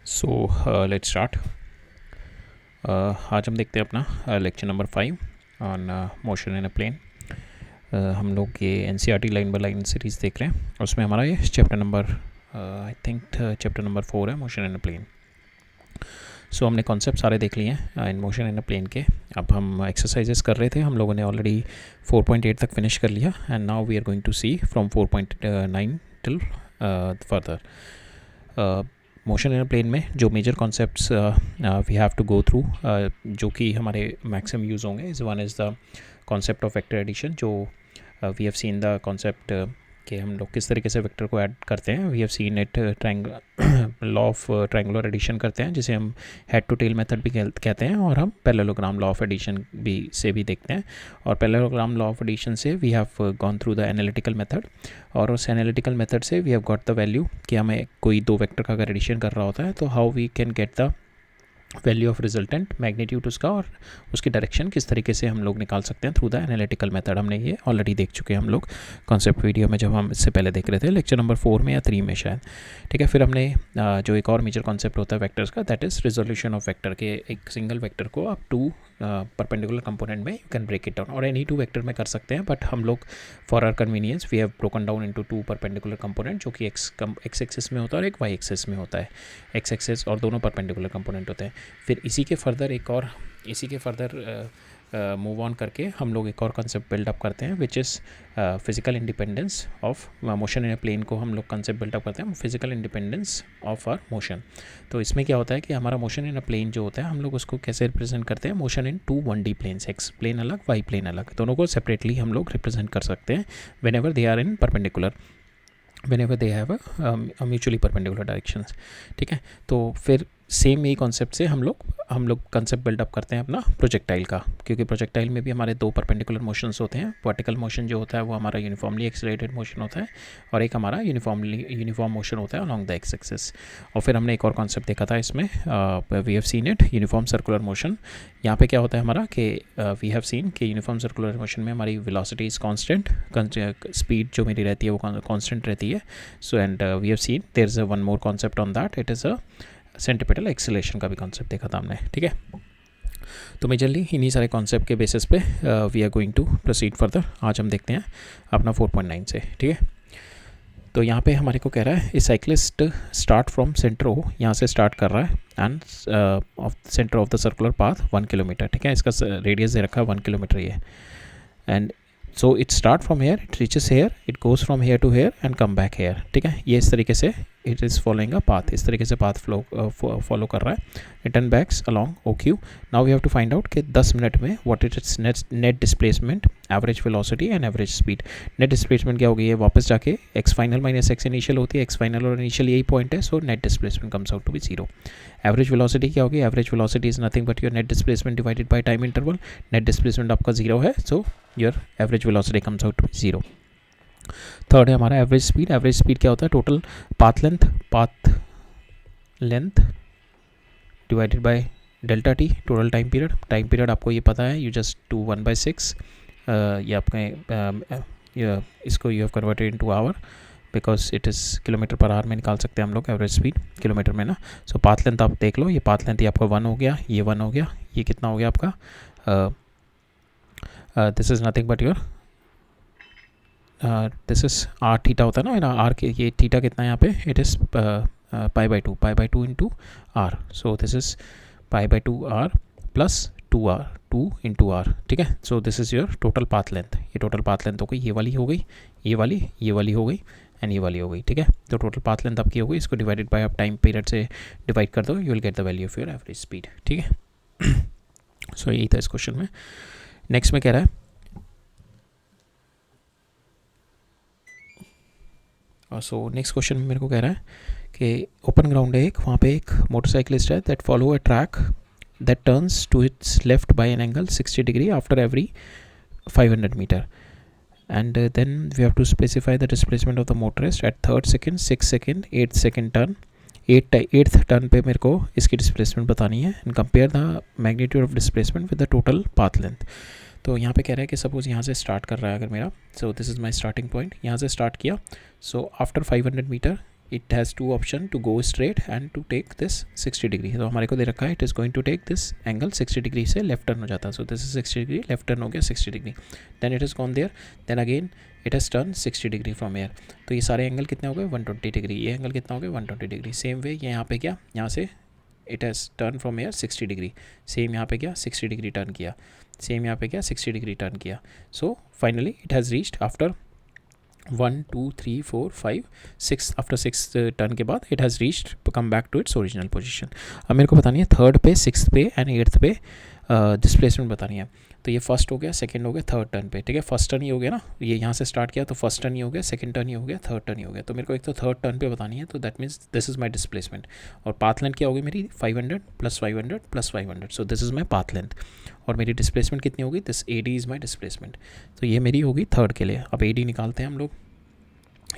So let's start. आज हम देखते हैं अपना lecture number 5 on motion in a plane. हम लोग ये NCERT line by line series देख रहे हैं। उसमें हमारा ये chapter number I think chapter number 4 है, मोशन इन अ प्लेन। सो हमने कॉन्सेप्ट सारे देख लिए हैं in motion in a plane के। अब हम एक्सरसाइजेस कर रहे थे, हम लोगों ने ऑलरेडी 4.8 तक फिनिश कर लिया and now we are going to see from 4.9 till further. Motion in a plane में जो major concepts we have to go through, जो कि हमारे मैक्सिमम यूज़ होंगे, is one is the concept of vector addition. जो we have seen the concept कि हम लोग किस तरीके से वेक्टर को ऐड करते हैं। We have seen it law of triangular addition करते हैं, जिसे हम हेड टू टेल मेथड भी कहते हैं, और हम पैरेललोग्राम लॉ ऑफ एडिशन से भी देखते हैं। और पैरेललोग्राम लॉ ऑफ एडिशन से we have gone through the analytical method, और उस एनालिटिकल मेथड से we have got the value कि हमें कोई दो वेक्टर का अगर एडिशन कर रहा होता है तो how we can get the value of resultant, magnitude उसका, और उसकी डायरेक्शन किस तरीके से हम लोग निकाल सकते हैं थ्रू द एनालिटिकल मेथड। हमने ये ऑलरेडी देख चुके हैं हम लोग कॉन्सेप्ट वीडियो में, जब हम इससे पहले देख रहे थे लेक्चर नंबर 4 में या 3 में शायद। ठीक है, फिर हमने जो एक और मेजर कॉन्सेप्ट होता है वेक्टर्स का, that is resolution of vector के। एक सिंगल वेक्टर को आप टू परपेंडिकुलर कंपोनेंट में you can break it down, और एनी टू वेक्टर में कर सकते हैं, बट हम लोग for our convenience we have broken down into two perpendicular component, जो कि एक्स एक्सिस में होता है और एक वाई एक्सिस में होता है। एक्स एक्सिस और दोनों परपेंडिकुलर कंपोनेंट होते हैं। फिर इसी के फर्दर मूव ऑन करके हम लोग एक और कंसेप्ट बिल्डअप करते हैं, which is physical independence of motion in a plane को हम लोग कंसेप्ट बिल्डअप करते हैं, physical independence of our motion. तो इसमें क्या होता है कि हमारा मोशन इन अ प्लेन जो होता है, हम लोग उसको कैसे रिप्रेजेंट करते हैं, motion in 2 1D planes, x plane अलग, वाई प्लेन अलग, दोनों को सेपरेटली हम लोग रिप्रेजेंट कर सकते हैं whenever they are in perpendicular, whenever they have a mutually perpendicular directions। ठीक है, तो फिर सेम यही कॉन्सेप्ट से हम लोग कंसेप्ट बिल्डअप करते हैं अपना प्रोजेक्टाइल का, क्योंकि प्रोजेक्टाइल में भी हमारे दो परपेंडिकुलर मोशंस होते हैं। वर्टिकल मोशन जो होता है वो हमारा यूनिफॉर्मली एक्सेलरेटेड मोशन होता है, और एक हमारा यूनिफॉर्म मोशन होता है अलॉन्ग द एक्स एक्सिस। और फिर हमने एक और कॉन्सेप्ट देखा था इसमें, we have seen it, uniform circular motion. यहाँ पे क्या होता है हमारा कि वी हैव सीन कि यूनिफॉर्म सर्कुलर मोशन में हमारी वेलोसिटी इज़ कांस्टेंट, स्पीड जो मेरी रहती है वो कांस्टेंट रहती है। So and we have seen there is one more concept on that, it is a centripetal acceleration का भी कॉन्सेप्ट देखा था हमने। ठीक है, तो मेजरली इन्हीं सारे कॉन्सेप्ट के बेसिस पे we are going to proceed further. आज हम देखते हैं अपना 4.9 से। ठीक है, तो यहाँ पे हमारे को कह रहा है, इस साइक्लिस्ट स्टार्ट फ्रॉम सेंटर हो, यहाँ से स्टार्ट कर रहा है, end of centre of the circular path 1 kilometre. ठीक है, इसका रेडियस दे रखा है 1 किलोमीटर ये, and so it start from here, it reaches here, it goes from here to here and come back here. ठीक है, ये इस तरीके से it is following a path, इस तरीके से पाथ फॉलो कर रहा है। Return backs along O Q. Now we have to find out कि 10 मिनट में what is its net displacement, average velocity and average speed. Net displacement क्या होगी, ये वापस जाके x final minus x initial होती है, एक्स फाइनल और इनिशियल यही पॉइंट है, so net displacement comes out to be 0। Average velocity क्या होगी, average velocity is nothing but your net displacement divided by time interval. Net displacement आपका 0 है, so your average velocity comes out to be 0। Third है हमारा average speed. Average speed क्या होता है, total path length divided by delta T, total time period आपको ये पता है, यू जस्ट डू 1/6। ये आपके इसको you have converted into hour, because it is kilometre per hour में निकाल सकते हैं हम लोग एवरेज स्पीड किलोमीटर में ना। सो पाथ लेंथ आप देख लो, ये पाथ लेंथ ये आपका 1 हो गया, ये 1 हो गया, ये कितना हो गया आपका, this is nothing but your this is r theta होता है ना, आर के ये थीटा कितना है यहाँ पे, it is pi by two into r. So this is पाई/2 आर प्लस 2 इंटू आर। ठीक है, so this is your total path length. ये टोटल पाथ लेंथ हो गई, ये वाली हो गई, ये वाली हो गई एंड ये वाली हो गई। ठीक है, तो टोटल पाथ लेंथ आपकी हो गई, इसको डिवाइडेड बाय आप टाइम पीरियड से डिवाइड कर दो, you will get the value of your average speed. ठीक है, सो यही था इस क्वेश्चन में। नेक्स्ट में कह रहा है, सो नेक्स्ट क्वेश्चन में मेरे को कह रहा है कि ओपन ग्राउंड है एक, वहाँ पे एक मोटरसाइकिलिस्ट है that follow a track that turns to its left by an angle 60 degree after every 500 metre, and then we have to specify the displacement of the motorist at 3rd second, 6th second, 8th second turn. 8th turn पे मेरे को इसकी displacement बतानी है, and compare the magnitude of displacement with the total path length. तो यहाँ पे कह रहा है कि सपोज़ यहाँ से स्टार्ट कर रहा है अगर मेरा, so this is my starting point, यहाँ से स्टार्ट किया, so after 500 metre it has two option to go straight and to take this 60 degree. तो हमारे को दे रखा है it is going to take this angle 60 degree से लेफ्ट टर्न हो जाता है. So this is 60 degree, left turn हो गया 60 degree. Then it is gone there, then again it has turn 60 degree from air. तो ये सारे एंगल कितने हो गए 120 डिग्री. ये एंगल कितना हो गया 120 डिग्री. सेम वे ये यहाँ पे क्या, यहाँ से it has turn from air 60 degree. Same यहाँ पे क्या 60 डिग्री टर्न किया. सेम यहाँ पे क्या 60 डिग्री टर्न किया. So finally it has reached after 1 2 3 4 5 6, after 6 turn के बाद it has reached come back to its original position. अब मेरे को बतानी है थर्ड पे, सिक्स्थ पे एंड एट्थ पे डिस्प्लेसमेंट बतानी है. तो ये फर्स्ट हो गया, सेकंड हो गया, थर्ड टर्न पे. ठीक है, फर्स्ट टर्न ही हो गया ना, ये यहाँ से स्टार्ट किया तो फर्स्ट टर्न ही हो गया, सेकंड टर्न ही हो गया, थर्ड टर्न ही हो गया. तो मेरे को एक तो थर्ड टर्न पे बतानी है. तो that means this is my displacement. और पाथ लेंथ क्या होगी मेरी 500 + 500 + 500. सो this is my path length. और मेरी डिस्प्लेसमेंट कितनी होगी, this AD is my displacement. तो ये मेरी होगी थर्ड के लिए. अब AD निकालते हैं हम लोग.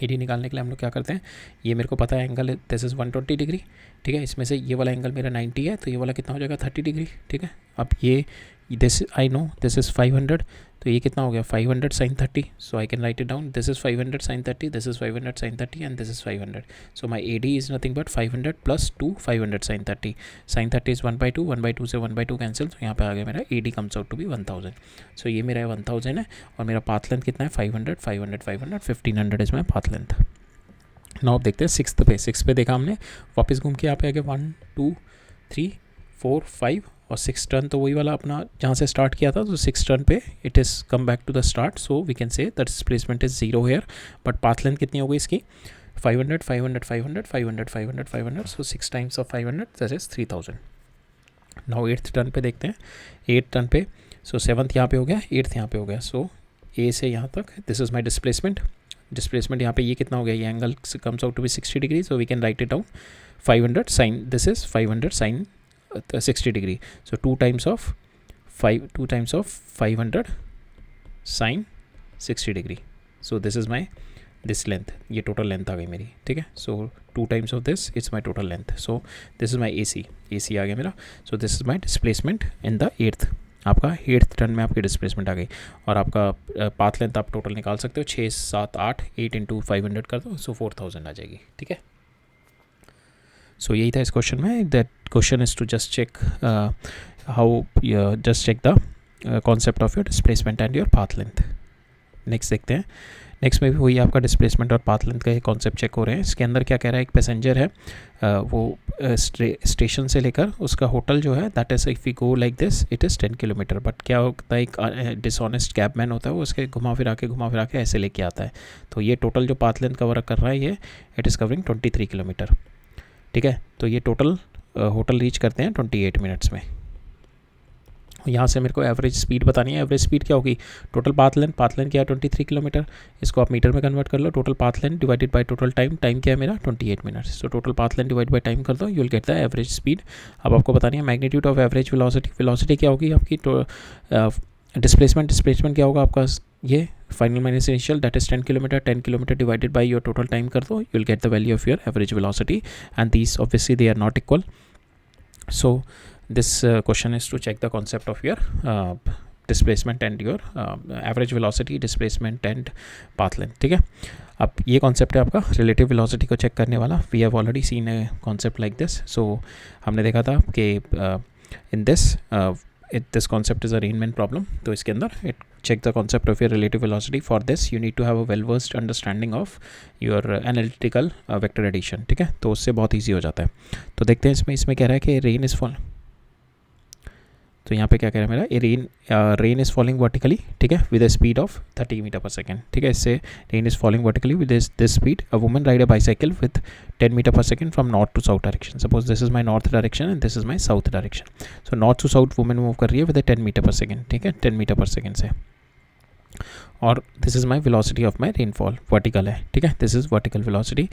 AD निकालने के लिए हम लोग क्या करते हैं, ये मेरे को पता है एंगल दिस इज़ 120 डिग्री. ठीक है, इसमें से ये वाला एंगल मेरा 90 है, तो ये वाला कितना हो जाएगा 30 डिग्री. ठीक है, अब ये this I know this is 500, तो ये कितना हो गया 500 sin 30. So I can write it down, this is 500 sin 30, this is 500 sin 30 and this is 500. So my AD is nothing but 500 + 2 500 sin 30. sin 30 is 1/2, 1/2 से 1/2 कैंसिल. तो यहाँ पे आ गया मेरा AD comes out to be 1000. So ये मेरा 1000 है. और मेरा पाथ लेंथ कितना है 500 500 500 1500 is my path length. Now देखते हैं सिक्स पे देखा हमने. वापस घूम के यहाँ पे आ गया 1 2 3 4 5 और 6 टर्न. तो वही वाला अपना जहाँ से स्टार्ट किया था, तो 6 टर्न पे it is come back to the start. So we can say the displacement is 0 here. But path length कितनी हो गई इसकी 500 500 500 500 500 500. सो 6 times of 500 that is 3000. Now 8th turn पे देखते हैं. 8th टर्न पे सो 7th यहाँ पे हो गया, 8th यहाँ पे हो गया. सो A से यहाँ तक this is my displacement. Displacement यहाँ पे ये कितना हो गया, ये angle comes out to be 60 degree. So we can write it down 500 sin, this is 500 sin 60 degree. So 2 times of 500 sin 60 degree. So this is my this length, ये total length आ गई मेरी. ठीक है, so 2 times of this its my total length. So this is my AC आ गया मेरा. So this is my displacement in the 8th. आपका 8th टर्न में आपकी डिस्प्लेसमेंट आ गई. और आपका पाथ लेंथ आप टोटल निकाल सकते हो 6 7 8 8 × 500 कर दो. सो 4000 आ जाएगी. ठीक है, सो यही था इस क्वेश्चन में. That question is to just check how just check the concept of your displacement and your path length. Next देखते हैं. नेक्स्ट में भी वही आपका डिस्प्लेसमेंट और पाथ लेंथ का ये कॉन्सेप्ट चेक हो रहे हैं. इसके अंदर क्या कह रहा है, एक पैसेंजर है, वो स्टेशन से लेकर उसका होटल जो है that is if we go like this it is 10 kilometre. But क्या होता है, एक डिसऑनेस्ट कैबमैन होता है, वो उसके घुमा फिरा के ऐसे लेके आता है. तो ये टोटल जो पाथ लेंथ कवर कर रहा है ये इट इज़ कवरिंग 23 किलोमीटर. ठीक है, तो ये टोटल होटल रीच करते हैं 28 मिनट्स में. यहाँ से मेरे को एवरेज स्पीड बतानी है. एवरेज स्पीड क्या होगी, टोटल पाथ लेंथ क्या है 23 किलोमीटर. इसको आप मीटर में कन्वर्ट कर लो. Total path length divided by total time क्या है मेरा 28 minutes. So total path length divide by time कर दो, you will get the average speed. अब आपको बतानी है मैग्नीट्यूड ऑफ एवरेज वेलोसिटी क्या होगी आपकी. डिस्प्लेसमेंट क्या होगा आपका, ये final minus initial that is 10 kilometre divided by your total time कर दो, you will get the value of your average velocity. And these obviously they are not equal. So this question is to check the concept of your displacement and your average velocity, displacement and path length. ठीक है, अब ये concept है आपका relative velocity को check करने वाला. We have already seen a concept like this. So हमने देखा था कि in this concept is a rain man problem. तो इसके अंदर it check the concept of your relative velocity. For this you need to have a well versed understanding of your analytical vector addition. ठीक है, तो उससे बहुत ईजी हो जाता है. तो देखते हैं इसमें कह रहा है कि रेन इज़ फॉल. तो यहाँ पे क्या कह रहा है मेरा, रेन इज़ फॉलिंग वर्टिकली. ठीक है, with a speed of 30 metre per second. ठीक है, इससे rain is falling vertically with this speed. A woman ride a bicycle with 10 metre per second from north to south direction. Suppose this is my north direction and this is my south direction. So north to south woman move कर रही है with 10 metre per second. ठीक है, 10 metre per second से. और this is my velocity of my rainfall, vertical है. ठीक है, this is vertical velocity.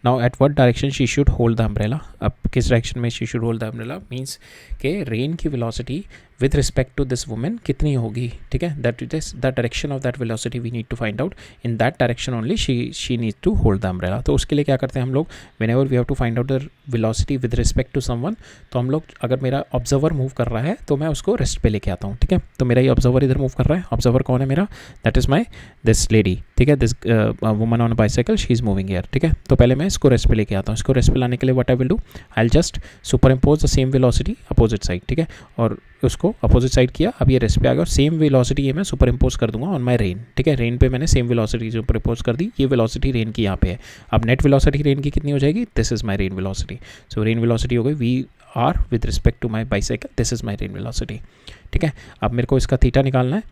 Now at what direction she should hold the umbrella. अब किस डायरेक्शन में she should hold the umbrella means के rain की velocity with respect to this women कितनी होगी, ठीक है, that it is the direction of that velocity we need to find out, in that direction only she need to hold the umbrella. तो उसके लिए क्या करते हैं हम लोग, whenever we have to find out the velocity with respect to someone, तो हम लोग अगर मेरा ऑब्जर्वर मूव कर रहा है तो मैं उसको रेस्ट पे लेके आता हूँ, ठीक है। तो मेरा ये ऑब्जर्वर इधर मूव कर रहा है, ऑब्जर्वर कौन है मेरा, that is my this lady, ठीक है, this woman on bicycle, she is moving here, ठीक है। तो पहले मैं इसको रेस्ट पे लेके आता हूँ, इसको रेस्ट पे लाने के लिए what I will do, I will just super impose the same velocity opposite side, ठीक है, और उसको अपोजिट साइड किया, अब ये रेस्ट पे आ गया और सेम वेलोसिटी ये मैं सुपर इम्पोज कर दूंगा ऑन माई रेन, ठीक है। रेन पे मैंने सेम वेलोसिटी सुपर इम्पोज कर दी, ये वेलोसिटी रेन की यहाँ पे है। अब नेट वेलोसिटी रेन की कितनी हो जाएगी, this is my rain velocity, so rain velocity हो गई we are with respect to my bicycle, this is my rain velocity, ठीक है। अब मेरे को इसका थीटा निकालना है,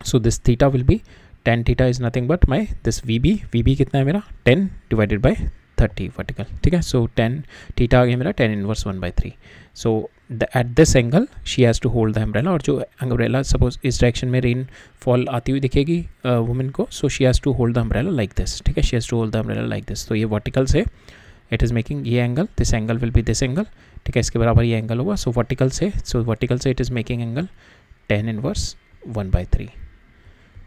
so this theta will be tan theta is nothing but my this v b कितना है मेरा 10 डिवाइडेड बाई 30 वर्टिकल, ठीक है। सो tan थीटा आ गया मेरा tan inverse 1/3। So at this angle she has to hold the umbrella, और जो umbrella suppose इस डायरेक्शन में रेन फॉल आती हुई दिखेगी वुमेन को, so she has to hold the umbrella like this, ठीक है, she has to hold the umbrella like this. तो ये वर्टिकल से इट इज़ मेकिंग ये angle, this angle will be this angle, ठीक है, इसके बराबर ये एंगल होगा। सो वर्टिकल से it is making angle tan inverse 1/3,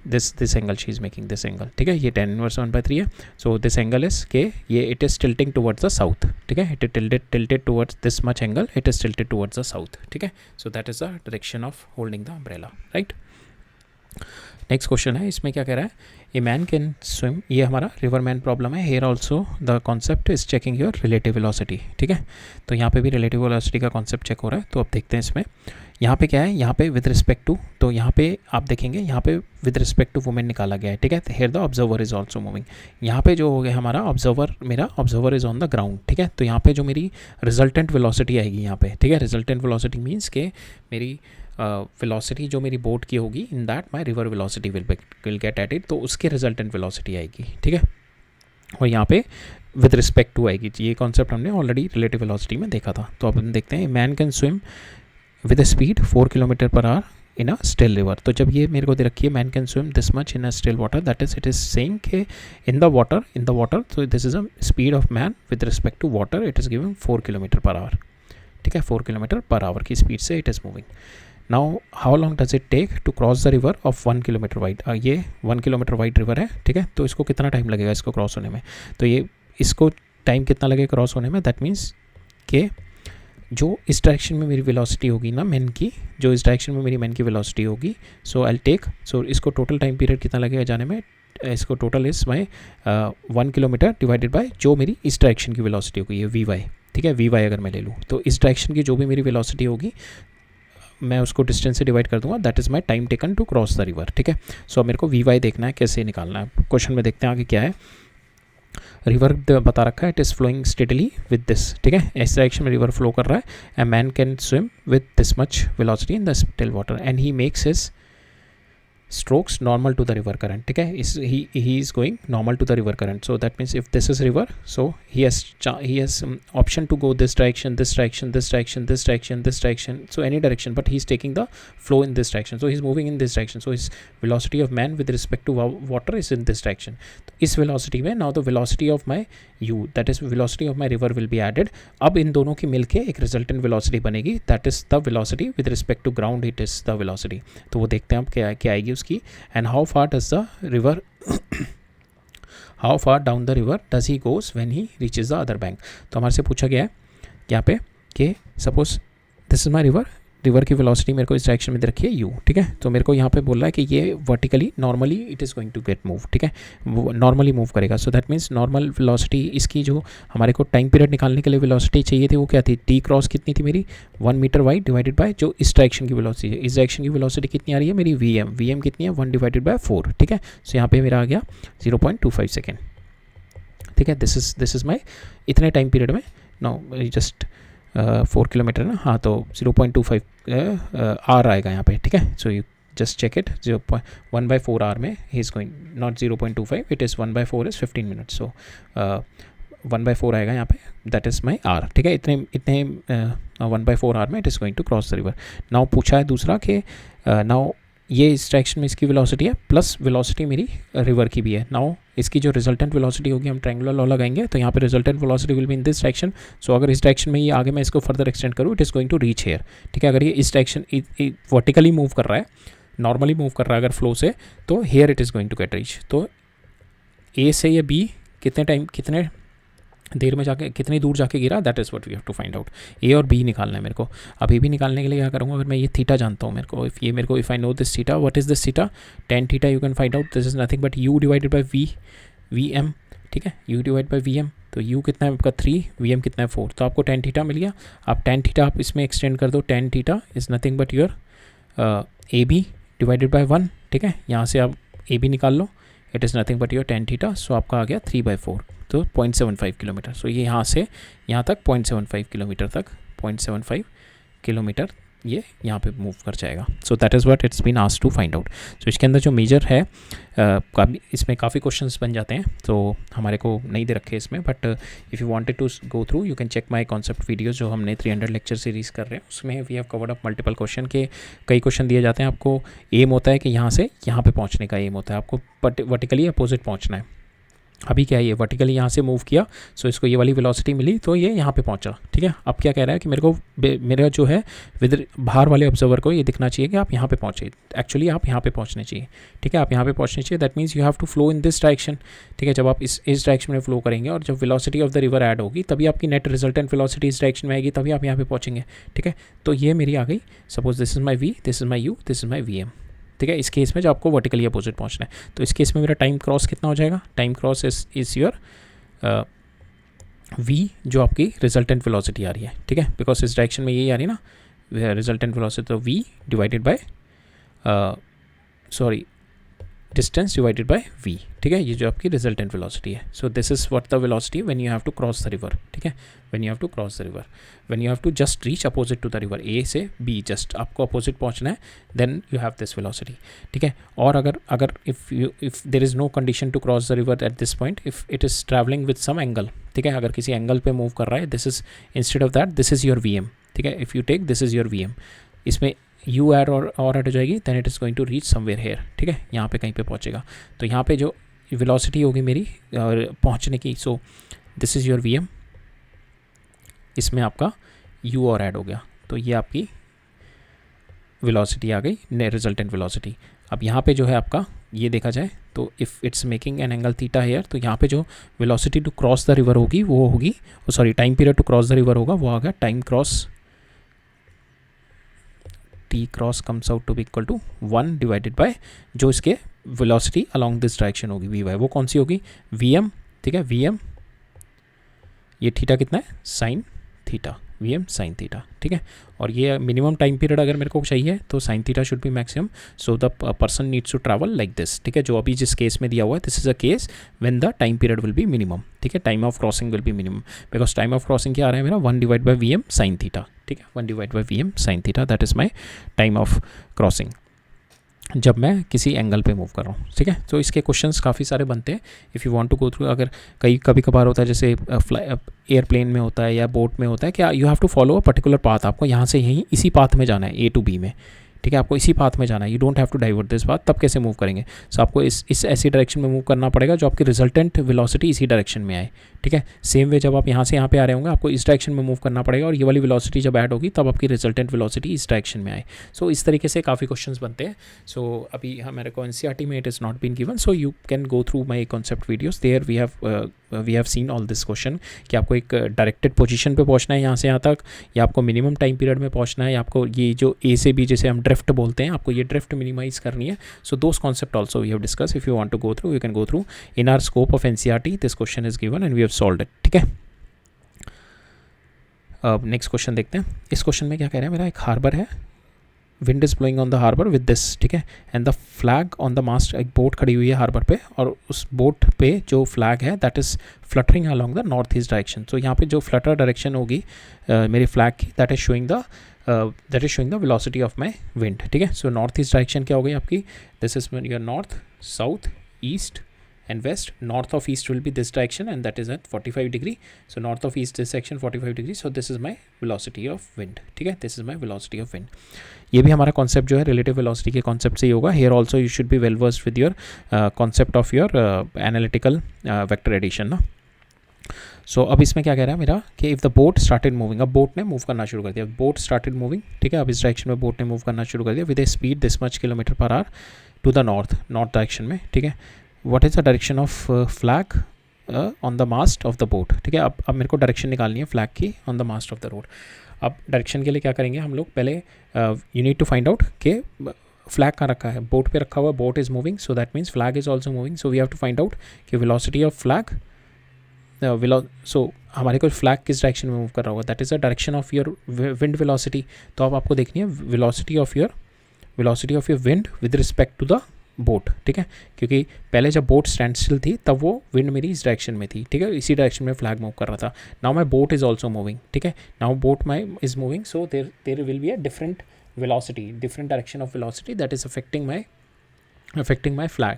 this angle she is making this angle, ठीक है, ये tan इनवर्स 1/3 है। सो दिस एंगल इज के ये it is tilting towards the south, ठीक है, it is tilted towards this much angle, it is tilted towards the south, ठीक है। So that is the direction of holding the umbrella, right. Next question है, इसमें क्या कह रहा है, ए मैन कैन स्विम, ये हमारा रिवर मैन प्रॉब्लम है। Here also the concept is checking your relative velocity, ठीक है। तो यहाँ पे भी रिलेटिव वेलोसिटी का कॉन्सेप्ट चेक हो रहा है। तो अब देखते हैं इसमें, यहाँ पे क्या है, यहाँ पे विद रिस्पेक्ट टू, तो यहाँ पे आप देखेंगे यहाँ पे विद रिस्पेक्ट टू वुमेन निकाला गया है, ठीक है। Here the observer is also moving, यहाँ पे जो हो गया हमारा ऑब्जर्वर, मेरा observer is on the ground, ठीक है। तो यहाँ पे जो मेरी रिजल्टेंट वेलोसिटी आएगी यहाँ पे, ठीक है, रिजल्टेंट वेलोसिटी मीन्स के मेरी वेलोसिटी जो मेरी बोट की होगी, in that my river velocity will get at it, तो उसके रिजल्टेंट वेलोसिटी आएगी, ठीक है। और यहाँ पे विद रिस्पेक्ट टू आएगी, ये कॉन्सेप्ट हमने ऑलरेडी रिलेटिव वेलोसिटी में देखा था। तो अब हम देखते हैं, man can swim with a speed 4 km/h in a still river. तो जब ये मेरे को दे रखी है man can swim this much in a still water, that is it is saying के इन द वाटर, तो this is a speed of man with respect to water, it is giving 4 km/h, ठीक है, 4 km/h की speed से it is moving. Now how long does it take to cross the river of 1 km wide, ये 1 km wide river है, ठीक है। तो इसको कितना टाइम लगेगा इसको क्रॉस होने में, तो ये इसको टाइम कितना लगेगा क्रॉस होने में, दैट मीन्स के जो इस डायरेक्शन में मेरी वेलोसिटी होगी ना मैन की, जो इस डायरेक्शन में मेरी मैन की वेलोसिटी होगी, सो आई टेक, सो इसको टोटल टाइम पीरियड कितना लगेगा जाने में, इसको टोटल इस माई 1 km डिवाइडेड बाय जो मेरी इस डायरेक्शन की वेलोसिटी होगी, ये वी वाई, ठीक है, वी वाई अगर मैं ले लूँ तो इस डायरेक्शन की जो भी मेरी वेलोसिटी होगी मैं उसको डिस्टेंस से डिवाइड कर दूंगा, that is my time taken to cross the river, ठीक है। सो अब मेरे को वी वाई देखना है, कैसे निकालना है, क्वेश्चन में देखते हैं आगे क्या है। रिवर बता रखा है, it is flowing steadily with this, ठीक है, इस डायरेक्शन में रिवर फ्लो कर रहा है, and man can swim with this much velocity in the still water, and he makes his strokes normal to the river current, ठीक है, he is going normal to the river current, so that means if this is river, so he has option to go this direction, so any direction, but he is taking the flow in this direction, so he is moving in this direction, so his velocity of man with respect to water is in this direction. तो इस velocity में now the velocity of my u, that is velocity of my river will be added, अब इन दोनों की मिलके एक resultant velocity बनेगी, that is the velocity with respect to ground, it is the velocity। तो वो देखते हैं अब क्या आएगी उसकी, and how far does the river how far down the river does he goes when he reaches the other bank। तो हमारे से पूछा गया है यहाँ पे कि suppose this is my river की वेलोसिटी मेरे को इस डायरेक्शन में दे रखी है u, ठीक है। तो मेरे को यहाँ पे बोल रहा है कि ये vertically normally it is going to get move, ठीक है, वो नॉर्मली मूव करेगा। So that means normal velocity इसकी जो हमारे को टाइम पीरियड निकालने के लिए वेलोसिटी चाहिए थी वो क्या थी, टी क्रॉस कितनी थी मेरी 1 मीटर वाइड डिवाइडेड बाय जो इस डायरेक्शन की वेलोसिटी है, इस डायरेक्शन की वेलोसिटी कितनी आ रही है मेरी वी एम कितनी है 1 डिवाइडेड बाय 4, ठीक है। सो यहाँ पे मेरा आ गया 0.25 सेकेंड, ठीक है। दिस इज़ माई इतने टाइम पीरियड में, नो जस्ट 4 किलोमीटर ना, हाँ, तो 0.25 आर आएगा यहाँ पे, ठीक है। So you just check it, 1/4 are में ही is going, not 0.25, it is 1/4 is 15 minutes, so 1/4 आएगा यहाँ पे, दैट इज़ माई आर, ठीक है। इतने 1/4 आर में it is going to cross the river. Now पूछा है दूसरा कि नाउ ये इस डायरेक्शन में इसकी वेलोसिटी है प्लस वेलोसिटी मेरी रिवर की भी है. नाउ इसकी जो रिजल्टेंट वेलोसिटी होगी, हम ट्रायंगुलर लॉ लगाएंगे तो यहाँ पे resultant velocity will be in this direction. So अगर इस डायरेक्शन में ये आगे मैं इसको फर्दर एक्सटेंड करूँ, it is going to reach here. ठीक है, अगर ये इस डायरेक्शन वर्टिकली मूव कर रहा है, नॉर्मली मूव कर रहा है अगर फ्लो से, तो here it is going to get reach. तो ए से ये बी कितने देर में जाके, कितनी दूर जाके गिरा, that is what we have to find out. A और बी निकालना है मेरे को. अब ए बी निकालने के लिए क्या करूँगा, अगर मैं ये थीटा जानता हूँ, मेरे को if I know this theta, what is this theta, tan theta. You can find out this is nothing but U divided by V M. ठीक है, U divide by V M. तो यू कितना है आपका 3, वी एम कितना है 4. तो आपको टेन थीटा मिल गया. आप टेन थीटा आप इसमें एक्सटेंड कर दो. Tan theta is nothing but your a b divided by 1. ठीक है, यहाँ से आप ए बी निकाल लो, it is nothing but your tan theta. So आपका आ गया 3/4, तो 0.75 किलोमीटर. सो ये यहाँ से यहाँ तक 0.75 किलोमीटर तक, 0.75 किलोमीटर ये यहाँ पे मूव कर जाएगा. So that is what it's been asked to find out. So इसके अंदर जो मेजर है, इसमें काफ़ी क्वेश्चंस बन जाते हैं, तो हमारे को नहीं दे रखे इसमें. But if you wanted to go through, you can check my concept videos जो हमने 300 लेक्चर सीरीज़ कर रहे हैं, उसमें we have covered up multiple question के. कई क्वेश्चन दिए जाते हैं, आपको एम होता है कि यहाँ से यहाँ पे पहुँचने का एम होता है, आपको वर्टिकली अपोजिट पहुँचना है. अभी क्या है, ये वर्टिकली यहाँ से मूव किया, सो इसको ये वाली वेलोसिटी मिली, तो ये यहाँ पे पहुँचा. ठीक है, अब क्या कह रहा है कि मेरा जो है विद बाहर वाले ऑब्जर्वर को ये दिखना चाहिए कि आप यहाँ पे पहुँचे. एक्चुअली आप यहाँ पे पहुँचने चाहिए. ठीक है, आप यहाँ पे पहुँचने चाहिए. That means you have to flow in this direction. ठीक है, जब आप इस डायरेक्शन में फ्लो करेंगे और जब velocity of the river add होगी, तभी आपकी नेट रिजल्टेंट वेलोसिटी इस डायरेक्शन में आएगी, तभी आप यहाँ पे पहुँचेंगे. ठीक है, तो ये मेरी आ गई. Suppose this is my V, this is my U, this is my V M. ठीक है, इस केस में जो आपको वर्टिकली अपोजिट पहुंचना है, तो इस केस में मेरा टाइम क्रॉस कितना हो जाएगा, time cross is your V, जो आपकी रिजल्टेंट वेलोसिटी आ रही है. ठीक है, बिकॉज इस डायरेक्शन में यही आ रही है ना रिजल्टेंट वेलोसिटी, तो v divided by distance divided by v. ठीक है, ये जो आपकी रिजल्टेंट वेलोसिटी है. So this is what the velocity when you have to cross the river. ठीक है, when you have to cross the river, when you have to just reach opposite to the river, a से b just आपको opposite पहुंचना है, then you have this velocity. ठीक है, और अगर if there is no condition to cross the river at this point, if it is travelling with some angle. ठीक है, अगर किसी एंगल पे मूव कर रहा है, this is instead of that this is your V M. ठीक है, if you take this is your V M, इसमें यू ऐड और ऐड हो जाएगी, then it is going to reach somewhere here. ठीक है, यहाँ पे कहीं पे पहुँचेगा, तो यहाँ पे जो वेलोसिटी होगी मेरी पहुँचने की, so this is your V M, इसमें आपका यू और ऐड हो गया, तो ये आपकी वेलोसिटी आ गई, रिजल्टेंट वेलोसिटी. अब यहाँ पे जो है आपका ये देखा जाए तो if it's making an angle theta here, तो यहाँ पे जो velocity to cross the river होगी वो होगी, sorry time period to cross the river होगा, वो आ गया time cross, T cross comes out to be equal to 1 divided by जो इसके वेलोसिटी अलॉन्ग दिस डायरेक्शन होगी वी वाई, वो कौन सी होगी, वी एम. ठीक है, वी एम, ये थीटा कितना है, sine theta, V M sine theta. ठीक है, और ये मिनिमम टाइम पीरियड अगर मेरे को चाहिए तो sine theta should be maximum, so the person needs to travel like this. ठीक है, जो अभी जिस केस में दिया हुआ है, this is a case when the time period will be minimum. ठीक है, time of crossing will be minimum, because time of crossing क्या आ रहा है मेरा, 1 divide by V M sine theta. ठीक है, 1 divide by V M sine theta, that is my time of crossing जब मैं किसी एंगल पे मूव कर रहा हूँ. ठीक है, तो इसके क्वेश्चंस काफ़ी सारे बनते हैं. If you want to go through, अगर कभी कभार होता है जैसे एयरप्लेन में होता है या बोट में होता है कि you have to follow a particular path, आपको यहाँ से यहीं इसी पाथ में जाना है, ए टू बी में. ठीक है, आपको इसी पाथ में जाना है, you don't have to divert this path. तब कैसे मूव करेंगे, सो आपको इस ऐसी डायरेक्शन में मूव करना पड़ेगा जो आपकी रिजल्टेंट वेलोसिटी इसी डायरेक्शन में आए. ठीक है, सेम वे जब आप यहाँ से यहाँ पे आ रहे होंगे, आपको इस डायरेक्शन में मूव करना पड़ेगा, और ये वाली वेलोसिटी जब ऐड होगी तब आपकी रिजल्टेंट वेलोसिटी इस डायरेक्शन में आए. सो इस तरीके से काफ़ी क्वेश्चंस बनते हैं. सो अभी हमारे को एनसीईआरटी में it is not been given, so you can go through my concept videos, there we have seen all this question कि आपको एक डायरेक्टेड पोजीशन पे पहुंचना है यहाँ से यहाँ तक, या आपको मिनिमम टाइम पीरियड में पहुंचना है, या आपको ये जो ए से बी जैसे हम ड्रिफ्ट बोलते हैं, आपको ये ड्रिफ्ट मिनिमाइज करनी है. So those concept also we have discuss. If you want to go through, you can go through in our scope of NCERT. This question is given and we have solved it. ठीक है, अब next question देखते हैं. इस question में क्या कह रहे हैं, मेरा एक हार्बर है, wind is blowing on the harbour with this. ठीक है, and the flag on the mast, एक बोट खड़ी हुई है हार्बर पे, और उस बोट पे जो फ्लैग है that is fluttering along the north east direction. तो यहाँ पे जो फ्लटर डायरेक्शन होगी मेरे फ्लैग की, that is showing the velocity of my wind. ठीक है, सो नॉर्थ ईस्ट डायरेक्शन क्या हो गई आपकी, this is your north, south, east and west. North of east will be this direction and that is at 45 degree. So north of east this section 45 degree. So this is my velocity of wind. ठीक है, this is my velocity of wind. ये भी हमारा concept जो है relative velocity के concept से ही होगा. Here also you should be well versed with your concept of your analytical vector addition ना. सो अब इसमें क्या कह रहा है मेरा कि if the boat started moving, अब बोट ने मूव करना शुरू कर दिया. बोट स्टार्टेड मूविंग, ठीक है. अब इस डायरेक्शन में बोट ने मूव करना शुरू कर दिया with a speed this much kilometre per hour to the north direction में, ठीक है. What is the direction of flag on the mast of the boat, ठीक है. अब मेरे को डायरेक्शन निकालनी है फ्लैग की on the mast of the road. अब डायरेक्शन के लिए क्या करेंगे हम लोग, पहले you need to find out कि फ्लैग कहाँ रखा है. बोट पे रखा हुआ, boat is moving, so that means flag is also moving. So we have to find out कि वेलोसिटी ऑफ फ्लैग, सो हमारे को फ्लैग किस डायरेक्शन में मूव कर रहा होगा, that is the direction of your wind velocity. तो अब आपको देखनी है velocity of your wind with respect to the boat, ठीक है. क्योंकि पहले जब बोट स्टैंड स्टिल थी तब वो विंड मेरी इस डायरेक्शन में थी, ठीक है. इसी डायरेक्शन में फ्लैग मूव कर रहा था. Now my boat is also moving, ठीक है. Now boat my is moving, so there will be a different velocity, different direction of velocity that is affecting my flag.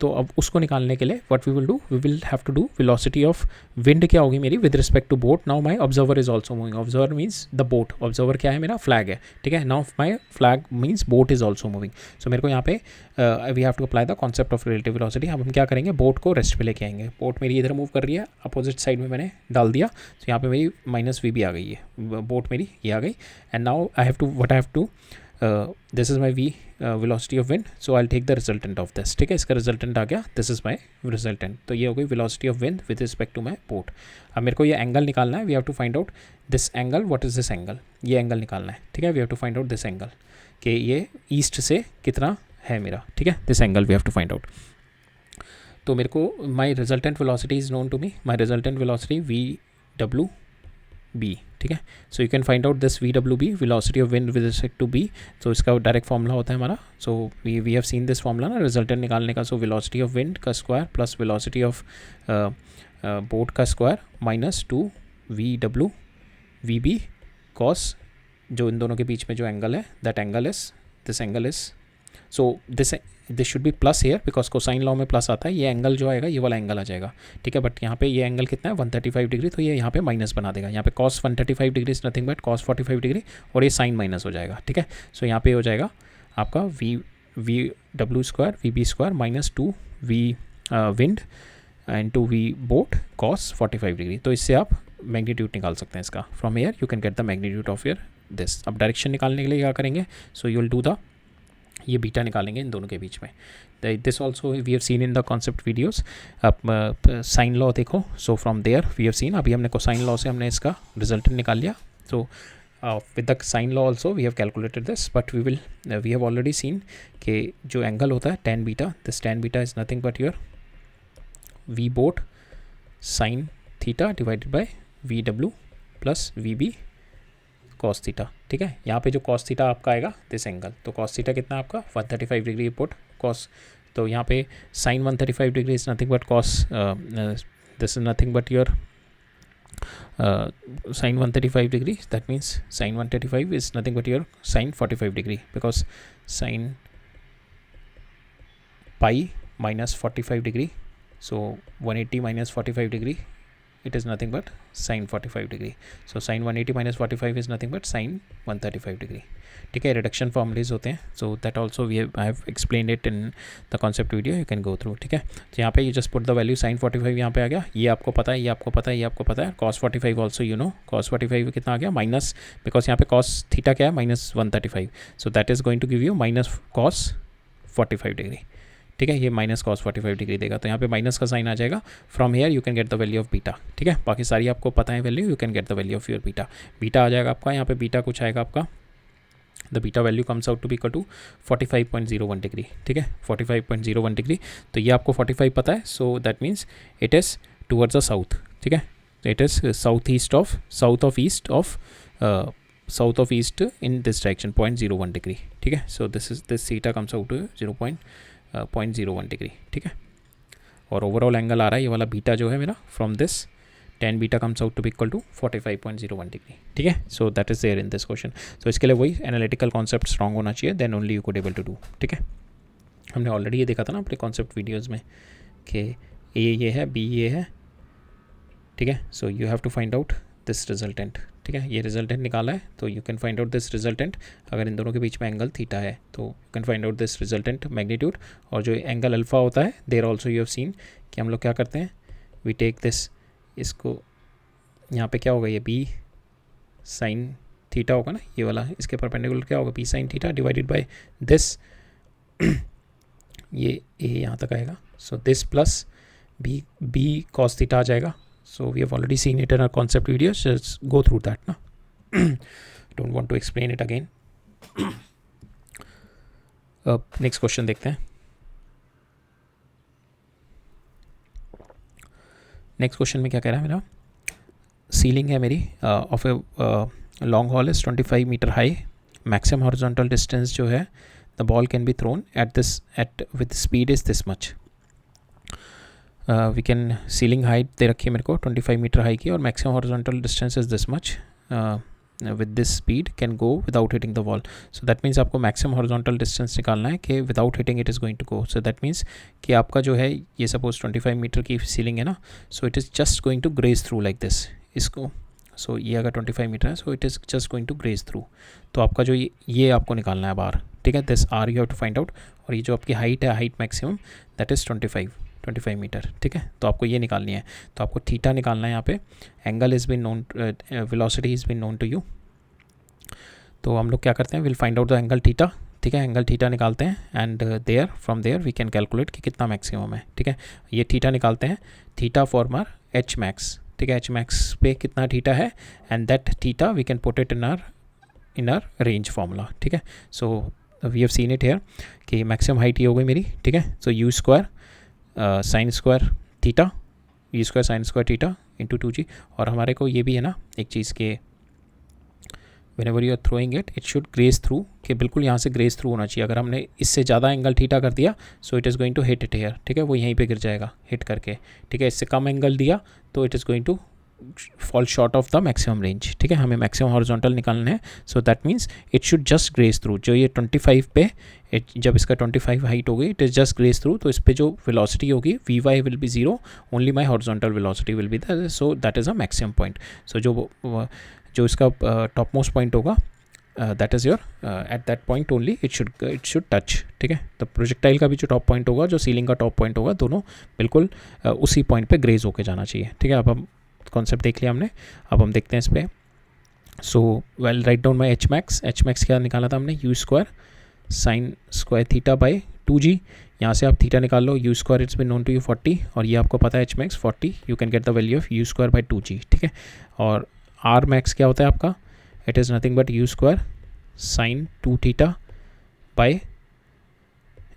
तो अब उसको निकालने के लिए what we will have to do, velocity of wind क्या होगी मेरी with respect to boat. Now my observer is also moving. Observer means the boat, observer क्या है मेरा, फ्लैग है, ठीक है. Now my flag means boat is also moving. So मेरे को यहाँ पे we have to apply the concept of relative velocity. अब हम क्या करेंगे, बोट को रेस्ट पे लेके आएंगे. बोट मेरी इधर मूव कर रही है, अपोजिट साइड में मैंने डाल दिया. तो यहाँ पे मेरी माइनस वी भी आ गई है, बोट मेरी ये आ गई. And now I have to this is my V velocity of wind, so I'll take the resultant of this, ठीक है. इसका resultant आ गया, this is my resultant. तो ये हो गई velocity of wind with respect to my boat. अब मेरे को ये एंगल निकालना है. we have to find out this angle. what is this angle? ये एंगल निकालना है, ठीक है. we have to find out this angle कि ये ईस्ट से कितना है मेरा, ठीक है. this angle we have to find out. तो मेरे को my resultant velocity is known to me. my resultant velocity VW b, ठीक है. So you can find out this VWB, velocity of wind with respect to b. सो इसका direct formula होता है हमारा. So we have seen this formula ना resultant निकालने का. सो वेलोसिटी ऑफ विंड का square plus velocity of boat का स्क्वायर माइनस 2 VWB कॉस, जो इन दोनों के बीच में जो एंगल है that angle is this angle is, so this should B plus here because cosine law में प्लस आता है. ये एंगल जो आएगा ये वाला एंगल आ जाएगा, ठीक है. बट यहाँ पे ये एंगल कितना है 135 डिग्री, तो ये यहाँ पे माइनस बना देगा. यहाँ पे cos 135 degree is nothing but cos 45 degree और ये साइन माइनस हो जाएगा, ठीक है. सो यहाँ पे हो जाएगा आपका VW square VB square minus 2 V wind and 2 V boat cos 45 degree. तो इससे आप मैग्नीट्यूड निकाल सकते हैं इसका. From here you can get the magnitude of your this. अब डायरेक्शन निकालने के लिए क्या करेंगे, so you will do the, ये बीटा निकालेंगे इन दोनों के बीच में. This also we have seen in the concept videos. अब साइन लॉ देखो. So from there we have seen, अभी हमने कोसाइन लॉ से हमने इसका रिजल्टेंट निकाल लिया. So with the sine law also we have calculated this, but we have already seen कि जो एंगल होता है tan beta, this tan beta is nothing but your V boat sine theta divided by VW plus VB cos theta, ठीक है. यहाँ पे जो cos theta आपका आएगा दिस एंगल, तो कॉस थीटा कितना आपका 135 डिग्री पुट कॉस. तो यहाँ पे sine 135 degree is nothing but cos, this is nothing but your sine 135 degree, that means sine 135 is nothing but your sine 45 degree because sine pi minus 45 degree, so 180 minus 45 degree it is nothing but sin 45 degree. So sin 180 minus 45 is nothing but sin 135 degree, ठीक है. Reduction formulas होते हैं, so that also we I have explain it in the concept video, you can go through, ठीक है. तो यहाँ पे ये just put the value sin 45 यहाँ पे आ गया. ये आपको पता है, ये आपको पता है, ये आपको पता है. cos 45 also you know, cos 45 कितना आ गया माइनस, बिकॉज यहाँ पे cos थीटा क्या है minus 135, so that is going to give you minus cos 45 degree, ठीक है. ये माइनस cos 45 डिग्री देगा, तो यहाँ पे माइनस का साइन आ जाएगा. From here you can get the value of beta, ठीक है. बाकी सारी आपको पता है value, you can get the value of your beta. Beta आ जाएगा आपका, यहाँ पे बीटा कुछ आएगा आपका, the beta value comes out to be equal to 45.01 degree, ठीक है. 45.01 डिग्री, तो ये आपको 45 पता है, so that means it is towards the south, ठीक है. It is south of east in this direction 0.01 degree, ठीक है. So this theta comes out to 0.01 degree, ठीक है. और ओवरऑल एंगल आ रहा है ये वाला बीटा जो है मेरा, from this tan beta comes out to be equal to 45.01 degree, ठीक है. So that is there in this question. तो इसके लिए वही एनालिटिकल कॉन्सेप्ट स्ट्रॉन्ग होना चाहिए, then only you could able to do, ठीक है. हमने ऑलरेडी ये देखा था ना अपने कॉन्सेप्ट वीडियोज़ में कि ए ये है, बी ये है, ठीक है. So you have to find out this resultant, ठीक है. ये रिजल्टेंट निकाला है तो you can find out this resultant. अगर इन दोनों के बीच में एंगल थीटा है तो you can find out this resultant magnitude. और जो एंगल अल्फ़ा होता है, there also you have seen कि हम लोग क्या करते हैं, वी टेक दिस, इसको यहाँ पे क्या होगा, ये बी साइन थीटा होगा ना, ये वाला, इसके परपेंडिकुलर क्या होगा, b sine theta divided by this, ये ए यहाँ तक आएगा. So this plus b cos theta आ जाएगा. So we have already seen it in our concept videos. Just go through that ना. Don't want to explain it again. Next question देखते हैं. Next question में क्या कह रहा है मेरा, सीलिंग है मेरी of a long hall is 25 metre high. Maximum horizontal distance जो है the ball can be thrown at with speed is this much. We can, ceiling height दे रखी है मेरे को 25 मीटर हाई की, और maximum horizontal distance is this much with this speed can go without hitting the wall. So that means आपको maximum horizontal distance निकालना है कि without hitting it is going to go. So that means कि आपका जो है ये suppose 25 metre की सीलिंग है ना, so it is just going to graze through like this इसको. सो ये अगर 25 मीटर है, so it is just going to graze through. तो आपका जो ये आपको निकालना है बार, ठीक है. This are you have to find out. और ये जो आपकी हाइट है, height maximum, that is 25 meter, ठीक है. तो आपको ये निकालनी है. तो आपको थीटा निकालना है यहाँ पे. Angle is been known, velocity is been known to you. तो हम लोग क्या करते हैं, will find out the angle theta, ठीक है. एंगल थीटा निकालते हैं and there from there we can calculate कि कितना मैक्सिमम है, ठीक है. ये थीटा निकालते हैं. Theta form R H max, ठीक है. एच मैक्स पे कितना थीटा है, and that theta we can put it in R range formula, ठीक है. So we have seen it here कि मैक्सिमम हाइट ये हो गई मेरी, ठीक है. So u square sine square theta, u square sine square theta into 2g. और हमारे को ये भी है ना एक चीज़ के, whenever you are throwing it should graze through, कि बिल्कुल यहाँ से ग्रेज थ्रू होना चाहिए. अगर हमने इससे ज़्यादा एंगल थीटा कर दिया, so it is going to hit it here, ठीक है. वो यहीं पे गिर जाएगा हिट करके, ठीक है. इससे कम एंगल दिया तो it is going to fall short of the maximum range, ठीक है. हमें मैक्सिमम हॉरिजॉन्टल निकालना है. So that means it should just graze through. जो ये 25 पे, जब इसका 25 हाइट होगी, it is just graze through. तो इस पर जो वेलोसिटी होगी, we y will be 0, only my horizontal velocity will be that. So that is a maximum point. So जो इसका टॉप मोस्ट पॉइंट होगा, that is your, eight that point only it should touch, ठीक है. तो projectile का भी जो top point होगा, जो सीलिंग का टॉप पॉइंट होगा, दोनों बिल्कुल उसी पॉइंट पे ग्रेज होके जाना चाहिए, ठीक है. अब हम कॉन्सेप्ट देख लिया हमने. अब हम देखते हैं इस पर. So well, right down my h max क्या निकाला था हमने, u square sine square theta by 2g. यहाँ से आप थीटा निकाल लो. U square it's been known to you 40, और ये आपको पता है H max 40. You can get the value of u square by 2g, ठीक है. और आर मैक्स क्या होता है आपका, it is nothing but u square sine 2 theta by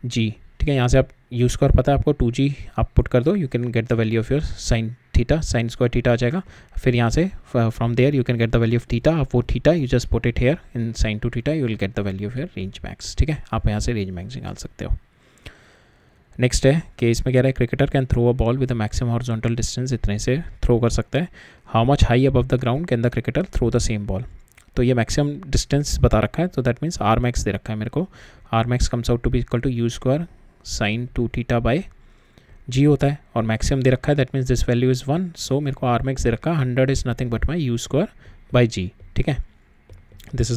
g, ठीक है. यहाँ से आप यू स्क्वायर पता है आपको, 2g आप पुट कर दो, you can get the value of your sine theta, sine square theta आ जाएगा. फिर यहाँ से from there you can get the value of theta. आप वो theta you just put it here in sine 2 theta, you will get the value of your range max, ठीक है. आप यहाँ से रेंज मैक्स निकाल सकते हो. नेक्स्ट है कि इसमें कह रहा है, cricketer can throw a ball with a maximum horizontal distance, इतने से थ्रो कर सकता है. How much high above the ground can the cricketer throw the same ball. तो ये मैक्सिमम डिस्टेंस बता रखा है, तो दैट मीन्स आर मैक्स दे रखा है मेरे को. R max comes out to be equal to u square sine 2 theta by g होता है, और मैक्सिमम दे रखा है, that means this value is 1. So मेरे को आर मैक्स दे रखा है 100 is nothing but my u square by g, ठीक है. This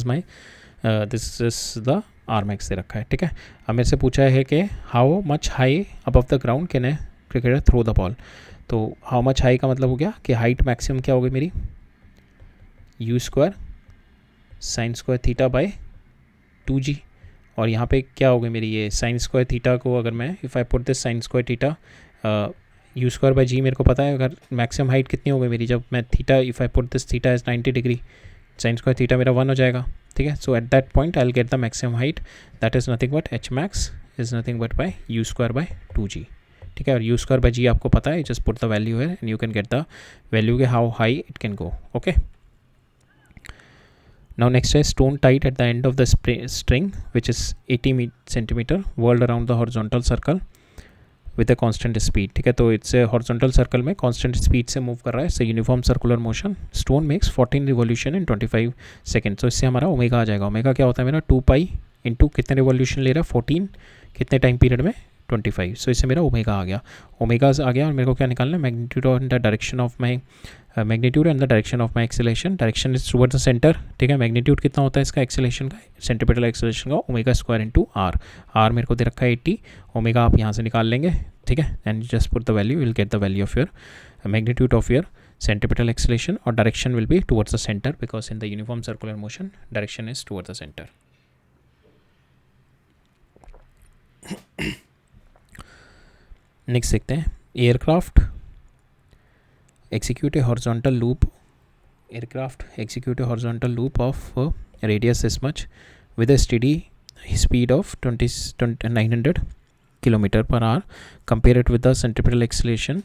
is the R max दे रखा है, ठीक है. अब मेरे से पूछा है कि how much high above the ground can a cricketer throw the ball. तो हाउ मच हाई का मतलब हो गया कि हाइट मैक्सिमम क्या होगी मेरी, you square sine square theta by 2g. और यहाँ पे क्या होगी मेरी, ये साइन स्क्वायर थीटा को अगर मैं, if I put this sine square theta, u square by g मेरे को पता है. अगर मैक्सिमम हाइट कितनी हो गई मेरी, जब मैं theta, if I put this theta is 90 degree, sine square theta मेरा 1 हो जाएगा, ठीक है. So at that point I will get the maximum height, that is nothing but H max is nothing but by u square by 2g, ठीक है. और you square by जी आपको पता है, जस्ट पुट द वैल्यू है and you can get the value के how high it can go, okay. Now next is stone tied at the end of the string which is 80 centimeter whirled around the horizontal circle with a constant speed, ठीक है. तो it's horizontal circle में constant speed से move कर रहा है. सो uniform circular motion, stone makes 14 revolution in 25 second. तो इससे हमारा ओमेगा आ जाएगा. ओमेगा क्या होता है मेरा, 2 पाई इंटू कितने रिवॉल्यूशन ले रहा है, 14, कितने टाइम पीरियड में, 25। सो इससे मेरा ओमेगा आ गया, ओमेगा आ गया और मेरे को क्या निकालना है, magnitude in the direction of my magnitude and the direction of my acceleration, direction is towards the centre, ठीक है। मैग्नीट्यूड कितना होता है इसका एक्सेलेरेशन का, सेंट्रीपिटल एक्सेलेरेशन का, omega square into R, R मेरे को दे रखा है 80, ओमेगा आप यहाँ से निकाल लेंगे, ठीक है। And just put the value, will get the value of your magnitude of your centripetal acceleration, or direction will be towards the center because in the uniform circular motion direction is towards the center. Next देखते हैं, aircraft execute a horizontal loop, aircraft execute a horizontal loop of radius this much with a steady speed of 900 km per hour. Compare it with the centripetal acceleration,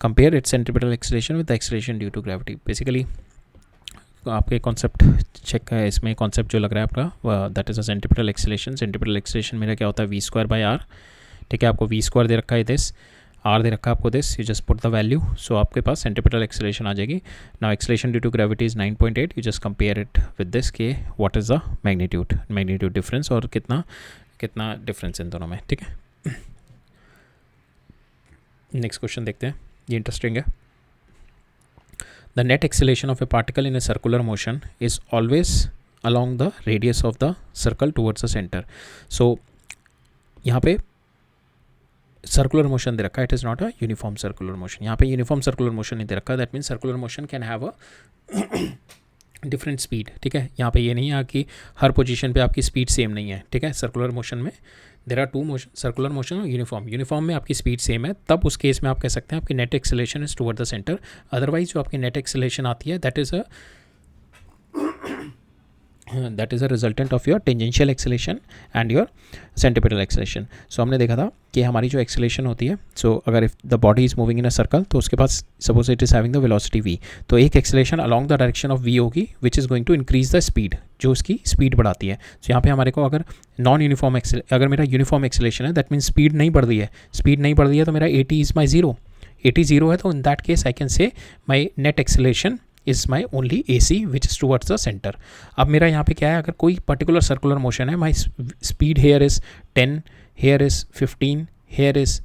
compare its centripetal acceleration with the acceleration due to gravity. Basically आपके concept check है, इसमें concept जो लग रहा है आपका, that is a centripetal acceleration. Centripetal acceleration मेरा क्या होता है, v²/r, ठीक है। आपको v² दे रखा है दिस, r दे रखा है आपको this, you just put the value, so आपके पास सेंट्रीपिटल एक्सेलेरेशन आ जाएगी। Now acceleration due to gravity is 9.8, you just compare it with this के what is the magnitude difference, और कितना डिफरेंस इन दोनों में, ठीक है। नेक्स्ट क्वेश्चन देखते हैं, ये इंटरेस्टिंग है। The net acceleration of a particle in a circular motion is always along the radius of the circle towards the centre. So यहाँ पे सर्कुलर मोशन दे रखा है, it is not a uniform circular motion. यहाँ पे uniform circular motion नहीं दे रखा, that means circular motion can have a different speed, ठीक है। यहाँ पे ये नहीं है कि हर पोजीशन पे आपकी स्पीड सेम नहीं है, ठीक है। सर्कुलर मोशन में there are two motion, circular motion और यूनिफॉर्म में आपकी स्पीड सेम है, तब उस केस में आप कह सकते हैं आपकी net acceleration is toward the centre. Otherwise जो आपकी नेट एक्सेलेरेशन आती है that is a resultant of your tangential acceleration and your centripetal acceleration. So हमने देखा था कि हमारी जो एक्सेलेरेशन होती है, सो अगर if the body is moving in a circle तो उसके पास suppose it is having the velocity v, तो एक acceleration along the direction of v होगी which is going to increase the speed, जो उसकी स्पीड बढ़ाती है। सो यहाँ पे हमारे को अगर अगर मेरा यूनिफॉर्म एक्सेलेरेशन है दैट मीन्स स्पीड नहीं बढ़ रही है, तो मेरा 80 इज़ माई जीरो, 80 जीरो है, तो in that case I can say my net acceleration is my only AC which is towards the centre. अब मेरा यहाँ पे क्या है, अगर कोई पर्टिकुलर सर्कुलर मोशन है, my speed here is 10, here is 15, here is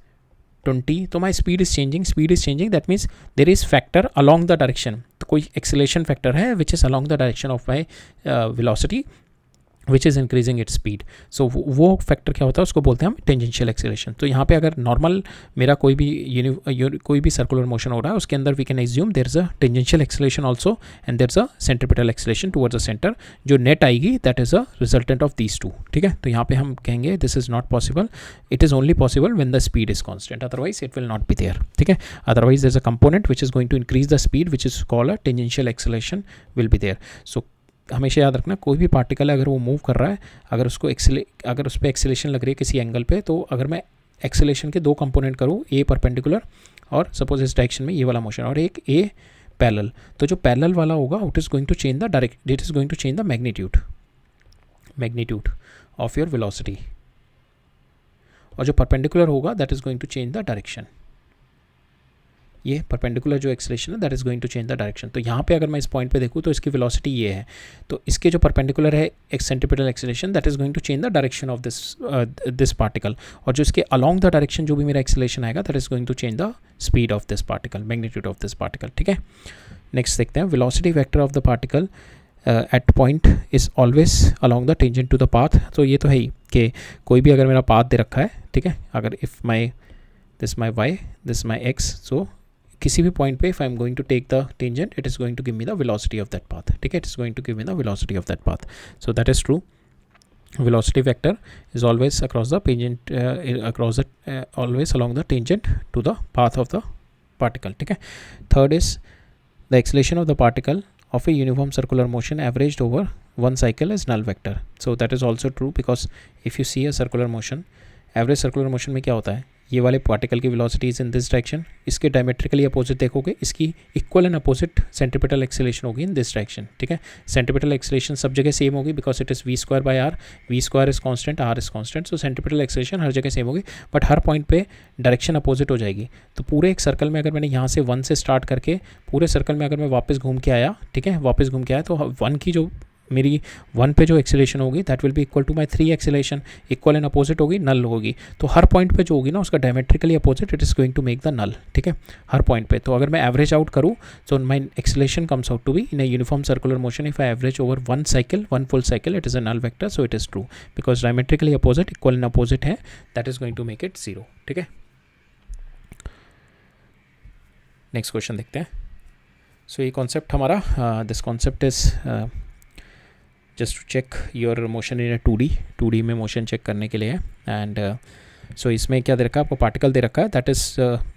20, तो my speed is changing, that means there is factor along the direction, तो कोई एक्सेलेरेशन फैक्टर है which is along the direction of my velocity which is increasing its speed. So वो factor क्या होता है, उसको बोलते हैं हम टेंजेंशियल एक्सेलेरेशन। तो यहाँ पे अगर नॉर्मल मेरा कोई भी सर्कुलर मोशन हो रहा है, उसके अंदर we can assume there is a tangential acceleration also and there is a centripetal acceleration towards the centre, जो नेट आएगी that is a resultant of these two, ठीक है। तो यहाँ पे हम कहेंगे this is not possible, it is only possible when the speed is constant, otherwise it will not be there, ठीक है। Otherwise there is a component which is going to increase the speed which is called a tangential acceleration will be there. So हमेशा याद रखना, कोई भी particle है अगर वो मूव कर रहा है, अगर उस पर एक्सेलेरेशन लग रही है किसी एंगल पे, तो अगर मैं एक्सेलेरेशन के दो कंपोनेंट करूँ, ए परपेंडिकुलर और सपोज इस डायरेक्शन में ये वाला मोशन, और एक ए पैरेलल, तो जो पैरेलल वाला होगा it is going to change the magnitude of your velocity, और जो परपेंडिकुलर होगा that is going to change the direction. ये परपेंडिकुलर जो एक्सेलेरेशन है that is going to change the direction. तो यहाँ पे अगर मैं इस पॉइंट पे देखूँ तो इसकी वेलोसिटी ये है, तो इसके जो परपेंडिकुलर है एक centripetal acceleration that is going to change the direction of this particle, और जो इसके अलॉन्ग द डायरेक्शन जो भी मेरा एक्सेलेरेशन आएगा that is going to change the speed of this particle, magnitude of this particle, ठीक है। नेक्स्ट देखते हैं, velocity vector of the particle at point is always along the tangent to the path. तो ये तो है ही कि कोई भी अगर मेरा पाथ दे रखा है, ठीक है, अगर if this my y, this my x, so किसी भी पॉइंट पे if I am going to take the tangent it is going to give me the velocity of that path, ठीक है, it is going to give me the velocity of that path. So that is true, velocity vector is always across the tangent always along the tangent to the path of the particle, ठीक है। Third is the acceleration of the particle of a uniform circular motion averaged over one cycle is null vector. So that is also true because if you see a circular motion, average circular motion में क्या होता है, ये वाले particle की velocity is in this direction, इसके diametrically opposite देखोगे इसकी equal and opposite centripetal acceleration होगी इन दिस डायरेक्शन, ठीक है। सेंट्रीपिटल एक्सेलेरेशन सब जगह सेम होगी because it is v²/r, v² is constant, r is constant, so centripetal acceleration हर जगह सेम होगी, बट हर पॉइंट पे डायरेक्शन अपोजिट हो जाएगी। तो पूरे एक सर्कल में अगर मैंने यहाँ से 1 से स्टार्ट करके पूरे सर्कल में अगर मैं वापस घूम के आया, ठीक है, वापस घूम के आया, तो 1 की जो मेरी 1 पे जो एक्सेलेरेशन होगी that will be equal to my 3 acceleration, equal and opposite होगी, नल होगी। तो हर पॉइंट पे जो होगी ना उसका diametrically opposite it is going to make the null, ठीक है, हर पॉइंट पे। तो अगर मैं एवरेज आउट करूँ तो my acceleration comes out to be in a uniform circular motion if I average over 1 cycle, 1 full cycle, it is a null vector, so it is true because diametrically opposite equal and opposite है, that is going to make it 0, ठीक है। Next question देखते हैं। सो ये concept हमारा, this concept is just to check your motion in 2D में motion check करने के लिए है। एंड सो इसमें क्या दे रखा है आपको, पार्टिकल दे रखा है that is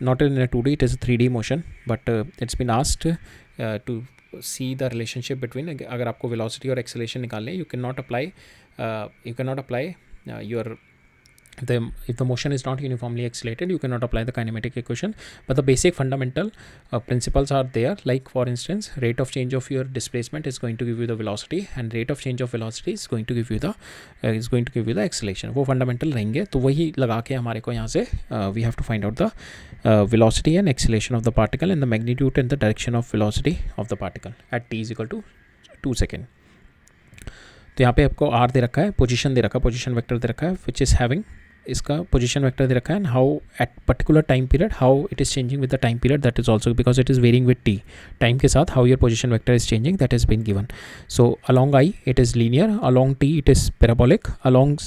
not in 2D, it is 3D motion, but it's been asked to see the relationship between, अगर आपको वेलोसिटी और एक्सेलेरेशन निकालने, you can not apply your if the motion is not uniformly accelerated, you cannot apply the kinematic equation, but the basic fundamental principles are there. Like for instance, rate of change of your displacement is going to give you the velocity, and rate of change of velocity is going to give you the acceleration. वो fundamental रहेंगे, तो वही लगा के हमारे को यहाँ से we have to find out the velocity and acceleration of the particle and the magnitude and the direction of velocity of the particle at t is equal to 2 second. तो यहाँ पे आपको r दे रखा है, पोजीशन दे रखा है, position vector दे रखा है, विच इज़ हैविंग, इसका पोजीशन वेक्टर दे रखा है, and how at particular time period how it is changing with the time period, that is also because it is varying with T, time के साथ how your position vector is changing, that is been given. So along I it is linear, along T it is parabolic, along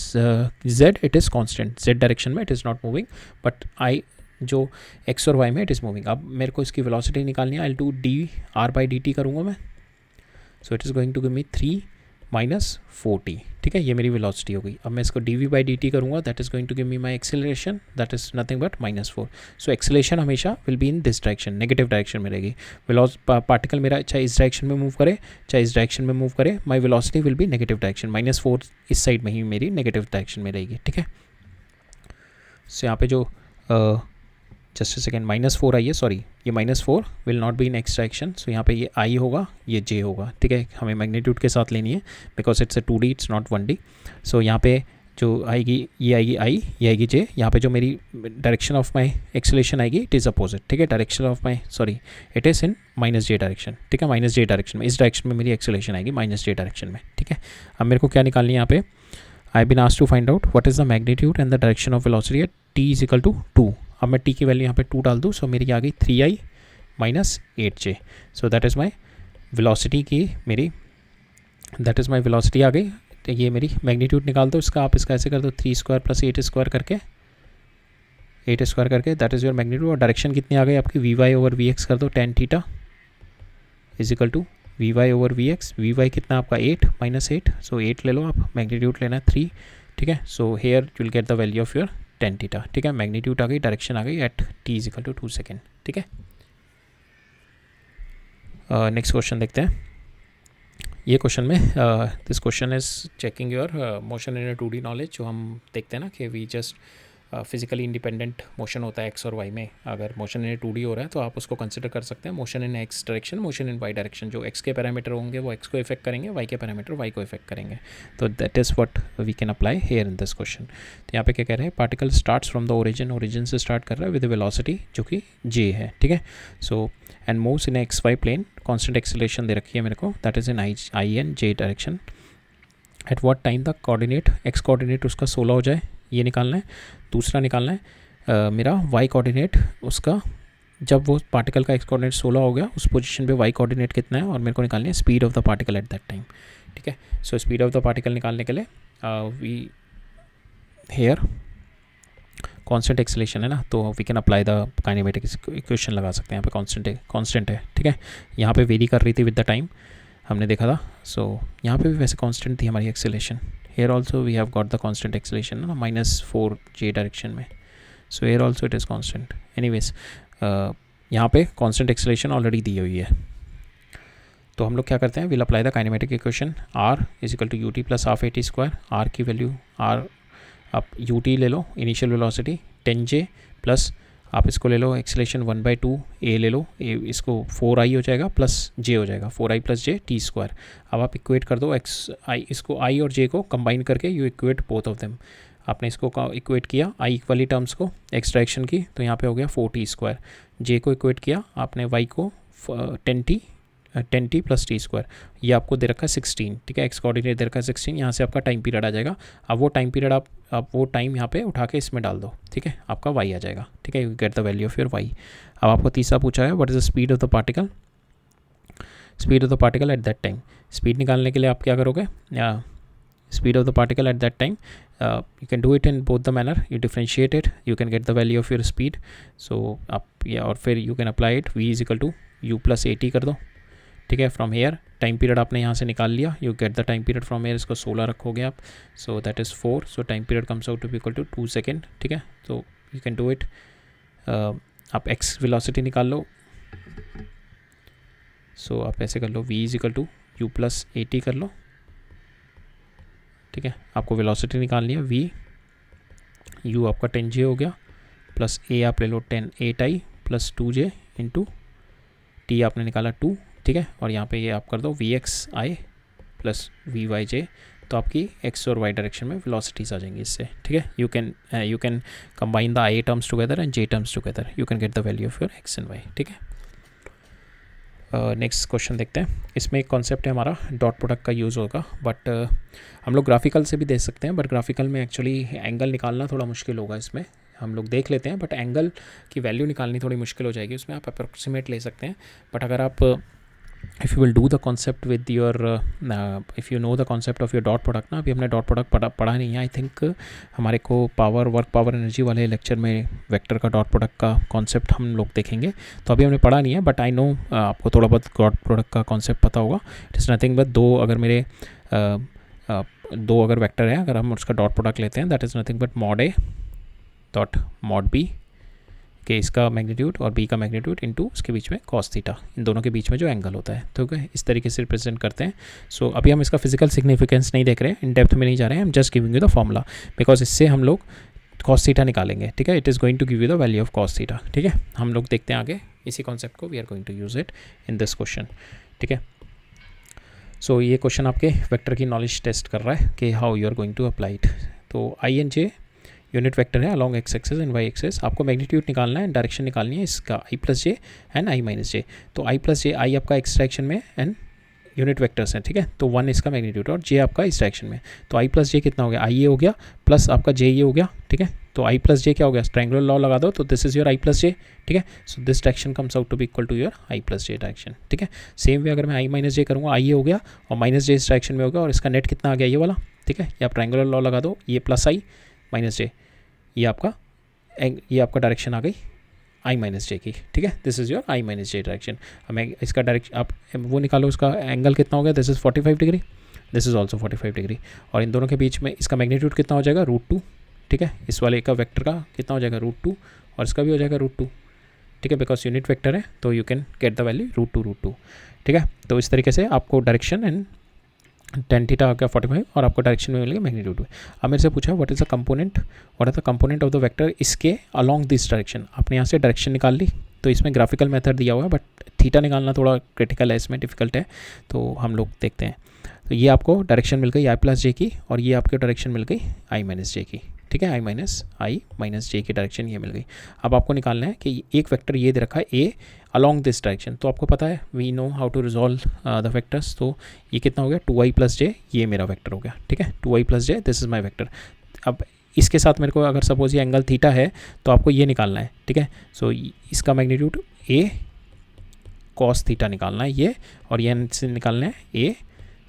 Z it is constant, Z direction में it is not moving, but I जो x और Y में it is moving. अब मेरे को इसकी velocity निकालनी है, I to d r by d t करूँगा मैं. So it is going to give me 3 - 4t, ठीक है, ये मेरी वेलोसिटी हो गई. अब मैं इसको d v by d t करूँगा, that is going to give me my acceleration, that is nothing but -4. So acceleration हमेशा will be in this direction, negative direction में रहेगी. पार्टिकल मेरा चाहे इस डायरेक्शन में मूव करे चाहे इस डायरेक्शन में मूव करे, my velocity will be negative direction, -4 इस साइड में ही मेरी नेगेटिव डायरेक्शन में रहेगी, ठीक है. सो यहाँ पे जो जस्ट सेकेंड -4 आई है, सॉरी ये -4 will not be in x direction. So यहाँ पे ये आई होगा, ये जे होगा, ठीक है, हमें मैग्नीट्यूड के साथ लेनी है because it's a 2D, it's not 1D. सो यहाँ पे जो आएगी ये आएगी आई, ये आएगी जे. यहाँ पे जो मेरी डायरेक्शन ऑफ माई एक्सेलरेशन आएगी इट इज़ अपोजिट, ठीक है, direction of my sorry it is in -j direction, ठीक है, -j डायरेक्शन में, इस डायरेक्शन में मेरी एक्सेलरेशन आएगी -j डायरेक्शन में, ठीक है. अब मेरे को क्या निकालनी है यहाँ पे, I been asked to find out what is the magnitude and the direction of velocity at t is equal to 2. अब मैं t की वैल्यू यहाँ पे 2 डाल दूँ, सो मेरी आ गई 3i - 8j. So that is my velocity की मेरी, दैट इज़ माई वेलोसिटी आ गई. तो ये मेरी मैग्नीट्यूड निकाल दो इसका, आप इसका ऐसे कर दो 3² + 8² करके, 8² करके, दैट इज़ योर मैग्नीट्यूड. और डायरेक्शन कितनी आ गई आपकी, vy/vx कर दो, tan theta is equal to vy/vx. vy कितना आपका 8 - 8, सो 8 ले लो आप, मैग्नीट्यूड लेना है 3, ठीक है. So here you will get the value of your tan theta, ठीक है. मैग्नीट्यूड आ गई, डायरेक्शन आ गई at t is equal to 2 second, ठीक है. नेक्स्ट क्वेश्चन देखते हैं. ये क्वेश्चन में this question is checking your motion in 2D knowledge. जो हम देखते हैं ना कि we just physically independent motion होता है एक्स और वाई में. अगर मोशन इन 2D हो रहा है तो आप उसको कंसिडर कर सकते हैं motion in x direction, motion in Y direction. जो एक्स के पैरामीटर होंगे वो एक्स को इफेक्ट करेंगे, वाई के पैरामीटर वाई को इफेक्ट करेंगे. तो that is what we can apply here in this question. तो यहाँ पे क्या कह रहे हैं, particle starts from the origin से स्टार्ट कर रहा है विद वेलोसिटी जो कि जे है, ठीक है. So and moves in x y plane, constant acceleration दे रखी है मेरे को, that is in i and j direction. At what time the coordinate, x coordinate उसका 16 हो जाए, ये निकालना है. दूसरा निकालना है मेरा वाई कोऑर्डिनेट उसका, जब वो पार्टिकल का एक्स कोऑर्डिनेट 16 हो गया उस पोजीशन पे वाई कोऑर्डिनेट कितना है, और मेरे को निकालनी है speed of the particle at that time, ठीक है. So speed of the particle निकालने के लिए वी हेयर कांस्टेंट एक्सेलरेशन है ना, तो we can apply the kinematic equation लगा सकते हैं. यहाँ पे कांस्टेंट है, ठीक है. यहाँ पे वेरी कर रही थी विद द टाइम, हमने देखा था. सो यहाँ पे भी वैसे कांस्टेंट थी हमारी acceleration. Here also we have got the constant acceleration ना, -4j डायरेक्शन में. So here also it is constant. Anyways, यहाँ पे constant acceleration ऑलरेडी दी हुई है. तो हम लोग क्या करते हैं, we'll apply the kinetic equation r is equal to ut plus half at square. r की वैल्यू r आप ut ले लो, इनिशियल वेलोसिटी 10j प्लस आप इसको ले लो एक्सेलरेशन 1/2 a ले लो, a इसको 4i हो जाएगा प्लस j हो जाएगा, 4i + j t². अब आप इक्वेट कर दो x i, इसको i और j को कंबाइन करके you equate both of them. आपने इसको इक्वेट किया i वाली टर्म्स को x डायरेक्शन की, तो यहाँ पे हो गया 4t². j को इक्वेट किया आपने y को 10t 10t plus T square, ये आपको दे रखा है 16, ठीक है, एक्स कोऑर्डिनेट दे रखा है 16, यहाँ से आपका टाइम पीरियड आ जाएगा। अब वो टाइम पीरियड आप वो टाइम यहाँ पे उठा के इसमें डाल दो, ठीक है, आपका y आ जाएगा, ठीक है, you get the value of your y। अब आपको तीसरा पूछा है what is the speed of the particle, speed of the particle at that time. Speed निकालने के लिए आप क्या करोगे, speed of the particle at that time, you can do it in both the manner, you differentiate it, you can get the value of your speed, so आप या और फिर you can apply it, v is equal to u plus at कर दो, ठीक है। From here time period आपने यहाँ से निकाल लिया, you get the time period from here, इसको 16 रखोगे आप, so that is 4, so time period comes out to be equal to 2 second, ठीक है। तो यू कैन डू इट, आप एक्स वेलोसिटी निकाल लो, सो आप ऐसे कर लो, v is equal to u plus at कर लो, ठीक है, आपको वेलोसिटी निकालनी है, v u आपका 10j हो गया, प्लस a आप ले लो 8i plus 2j into t आपने निकाला 2, ठीक है, और यहाँ पे ये आप कर दो vxi प्लस vyj, तो आपकी x और y डायरेक्शन में वेलोसिटीज़ आ जाएंगी इससे, ठीक है। You can combine the i terms together and j terms together, you can get the value of your x and y, ठीक है। नेक्स्ट क्वेश्चन देखते हैं, इसमें एक कॉन्सेप्ट है हमारा डॉट प्रोडक्ट का यूज़ होगा, बट हम लोग ग्राफिकल से भी देख सकते हैं, बट ग्राफिकल में एक्चुअली एंगल निकालना थोड़ा मुश्किल होगा, इसमें हम लोग देख लेते हैं, बट एंगल की वैल्यू निकालनी थोड़ी मुश्किल हो जाएगी, उसमें आप अप्रोक्सीमेट ले सकते हैं, बट अगर आप if you will do the concept with your if you know the concept of your dot product ना, अभी हमने डॉट प्रोडक्ट पढ़ा नहीं है, आई थिंक हमारे को वर्क पावर एनर्जी वाले लेक्चर में वेक्टर का डॉट प्रोडक्ट का कॉन्सेप्ट हम लोग देखेंगे, तो अभी हमने पढ़ा नहीं है, बट आई नो आपको थोड़ा बहुत डॉट प्रोडक्ट का कॉन्सेप्ट पता होगा। इट इज़ नथिंग बट दो अगर वेक्टर है, अगर हम उसका डॉट प्रोडक्ट लेते हैं, that is nothing but mod A dot mod B के इसका मैग्नीट्यूड और b का मैग्नीट्यूड इनटू उसके बीच में cos थीटा, इन दोनों के बीच में जो एंगल होता है, तो इस तरीके से रिप्रेजेंट करते हैं। सो अभी हम इसका फिजिकल सिग्निफिकेंस नहीं देख रहे हैं, इन डेप्थ में नहीं जा रहे हैं, हम just giving you the formula, because इससे हम लोग cos थीटा निकालेंगे, ठीक है। It is going to give you the value of cos theta, ठीक है। हम लोग देखते हैं आगे इसी कॉन्सेप्ट को, we are going to use it in this question, ठीक है। सो ये क्वेश्चन आपके वेक्टर की नॉलेज टेस्ट कर रहा है कि how you are going to apply it. तो i and j unit vector है along x axis and y axis, आपको मैग्नीट्यूड निकालना है, डायरेक्शन निकालनी है इसका i plus j and i minus j, तो i प्लस जे, आई आपका एक्स डायरेक्शन में एंड यूनिट वेक्टर्स हैं, ठीक है, तो 1 इसका मैग्नीट्यूड और j आपका इस डायरेक्शन में, तो i प्लस जे कितना हो गया, i ये हो गया प्लस आपका j ये हो गया, ठीक है, तो i प्लस जे क्या हो गया, ट्रायंगुलर लॉ लगा दो, तो this is your i plus j, ठीक है। So this direction comes out to be equal to your i plus j direction, ठीक है। सेम वे अगर मैं i माइनस जे करूँगा, i ये हो गया और माइनस जे इस डायरेक्शन में हो गया, और इसका नेट कितना आ गया, ये वाला, ठीक है, ये आप ट्रायंगुलर लॉ लगा दो, ये प्लस i माइनस जे, ये आपका डायरेक्शन आ गई i माइनस जे की, ठीक है, this is your i minus J direction. हमें इसका डायरेक्शन आप वो निकालो, उसका एंगल कितना हो गया, this is 45 degree, this is also 45 degree, और इन दोनों के बीच में इसका मैग्नीट्यूड कितना हो जाएगा, √2, ठीक है, इस वाले का वेक्टर का कितना हो जाएगा, √2, और इसका भी हो जाएगा √2, ठीक है, बिकॉज यूनिट वेक्टर है, तो you can get the value √2, ठीक है। तो इस तरीके से आपको डायरेक्शन एंड टेन थीटा आ गया 45, और आपको डायरेक्शन में मिलेगा मैग्नीट्यूड में। अब मेरे से पूछा what is the component of the vector इसके अलॉन्ग दिस डायरेक्शन, आपने यहाँ से डायरेक्शन निकाल ली, तो इसमें ग्राफिकल मेथड दिया हुआ है, बट थीटा निकालना थोड़ा क्रिटिकल है, इसमें डिफिकल्ट है, तो हम लोग देखते हैं। तो ये आपको डायरेक्शन मिल गई i प्लस जे की, और ये आपको डायरेक्शन मिल गई i माइनस जे की, ठीक है, i माइनस जे की डायरेक्शन ये मिल गई। अब आपको निकालना है कि एक वेक्टर ये दे रखा है a अलॉन्ग दिस डायरेक्शन, तो आपको पता है we know how to resolve the vectors, तो ये कितना हो गया 2i प्लस जे, ये मेरा वेक्टर हो गया, ठीक है, 2i plus J, this is my vector. अब इसके साथ मेरे को अगर सपोज ये एंगल थीटा है, तो आपको ये निकालना है, ठीक है। सो इसका मैग्नीट्यूड a cos थीटा निकालना है ये, और ये से निकालना है a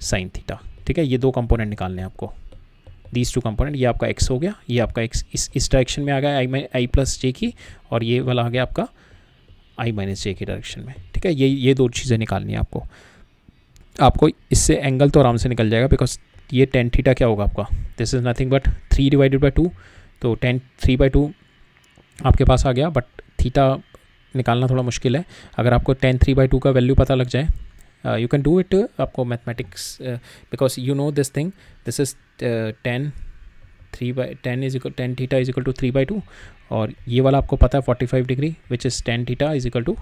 sin थीटा, ठीक है, ये दो कंपोनेंट निकालने हैं आपको, दीज टू कंपोनेंट, ये आपका x हो गया, ये आपका x इस डायरेक्शन में आ गया i प्लस जे की, और ये वाला आ गया आपका i माइनस जे की डायरेक्शन में, ठीक है। ये दो चीज़ें निकालनी है आपको इससे एंगल तो आराम से निकल जाएगा, बिकॉज ये tan थीटा क्या होगा आपका, this is nothing but 3 divided by 2, तो tan 3/2 आपके पास आ गया, बट थीटा निकालना थोड़ा मुश्किल है। अगर आपको tan 3/2 का वैल्यू पता लग जाए, यू कैन डू इट, आपको mathematics, because you know this thing, this is tan theta is equal to 3/2, और ये वाला आपको पता है 45 degree, which is tan theta is equal to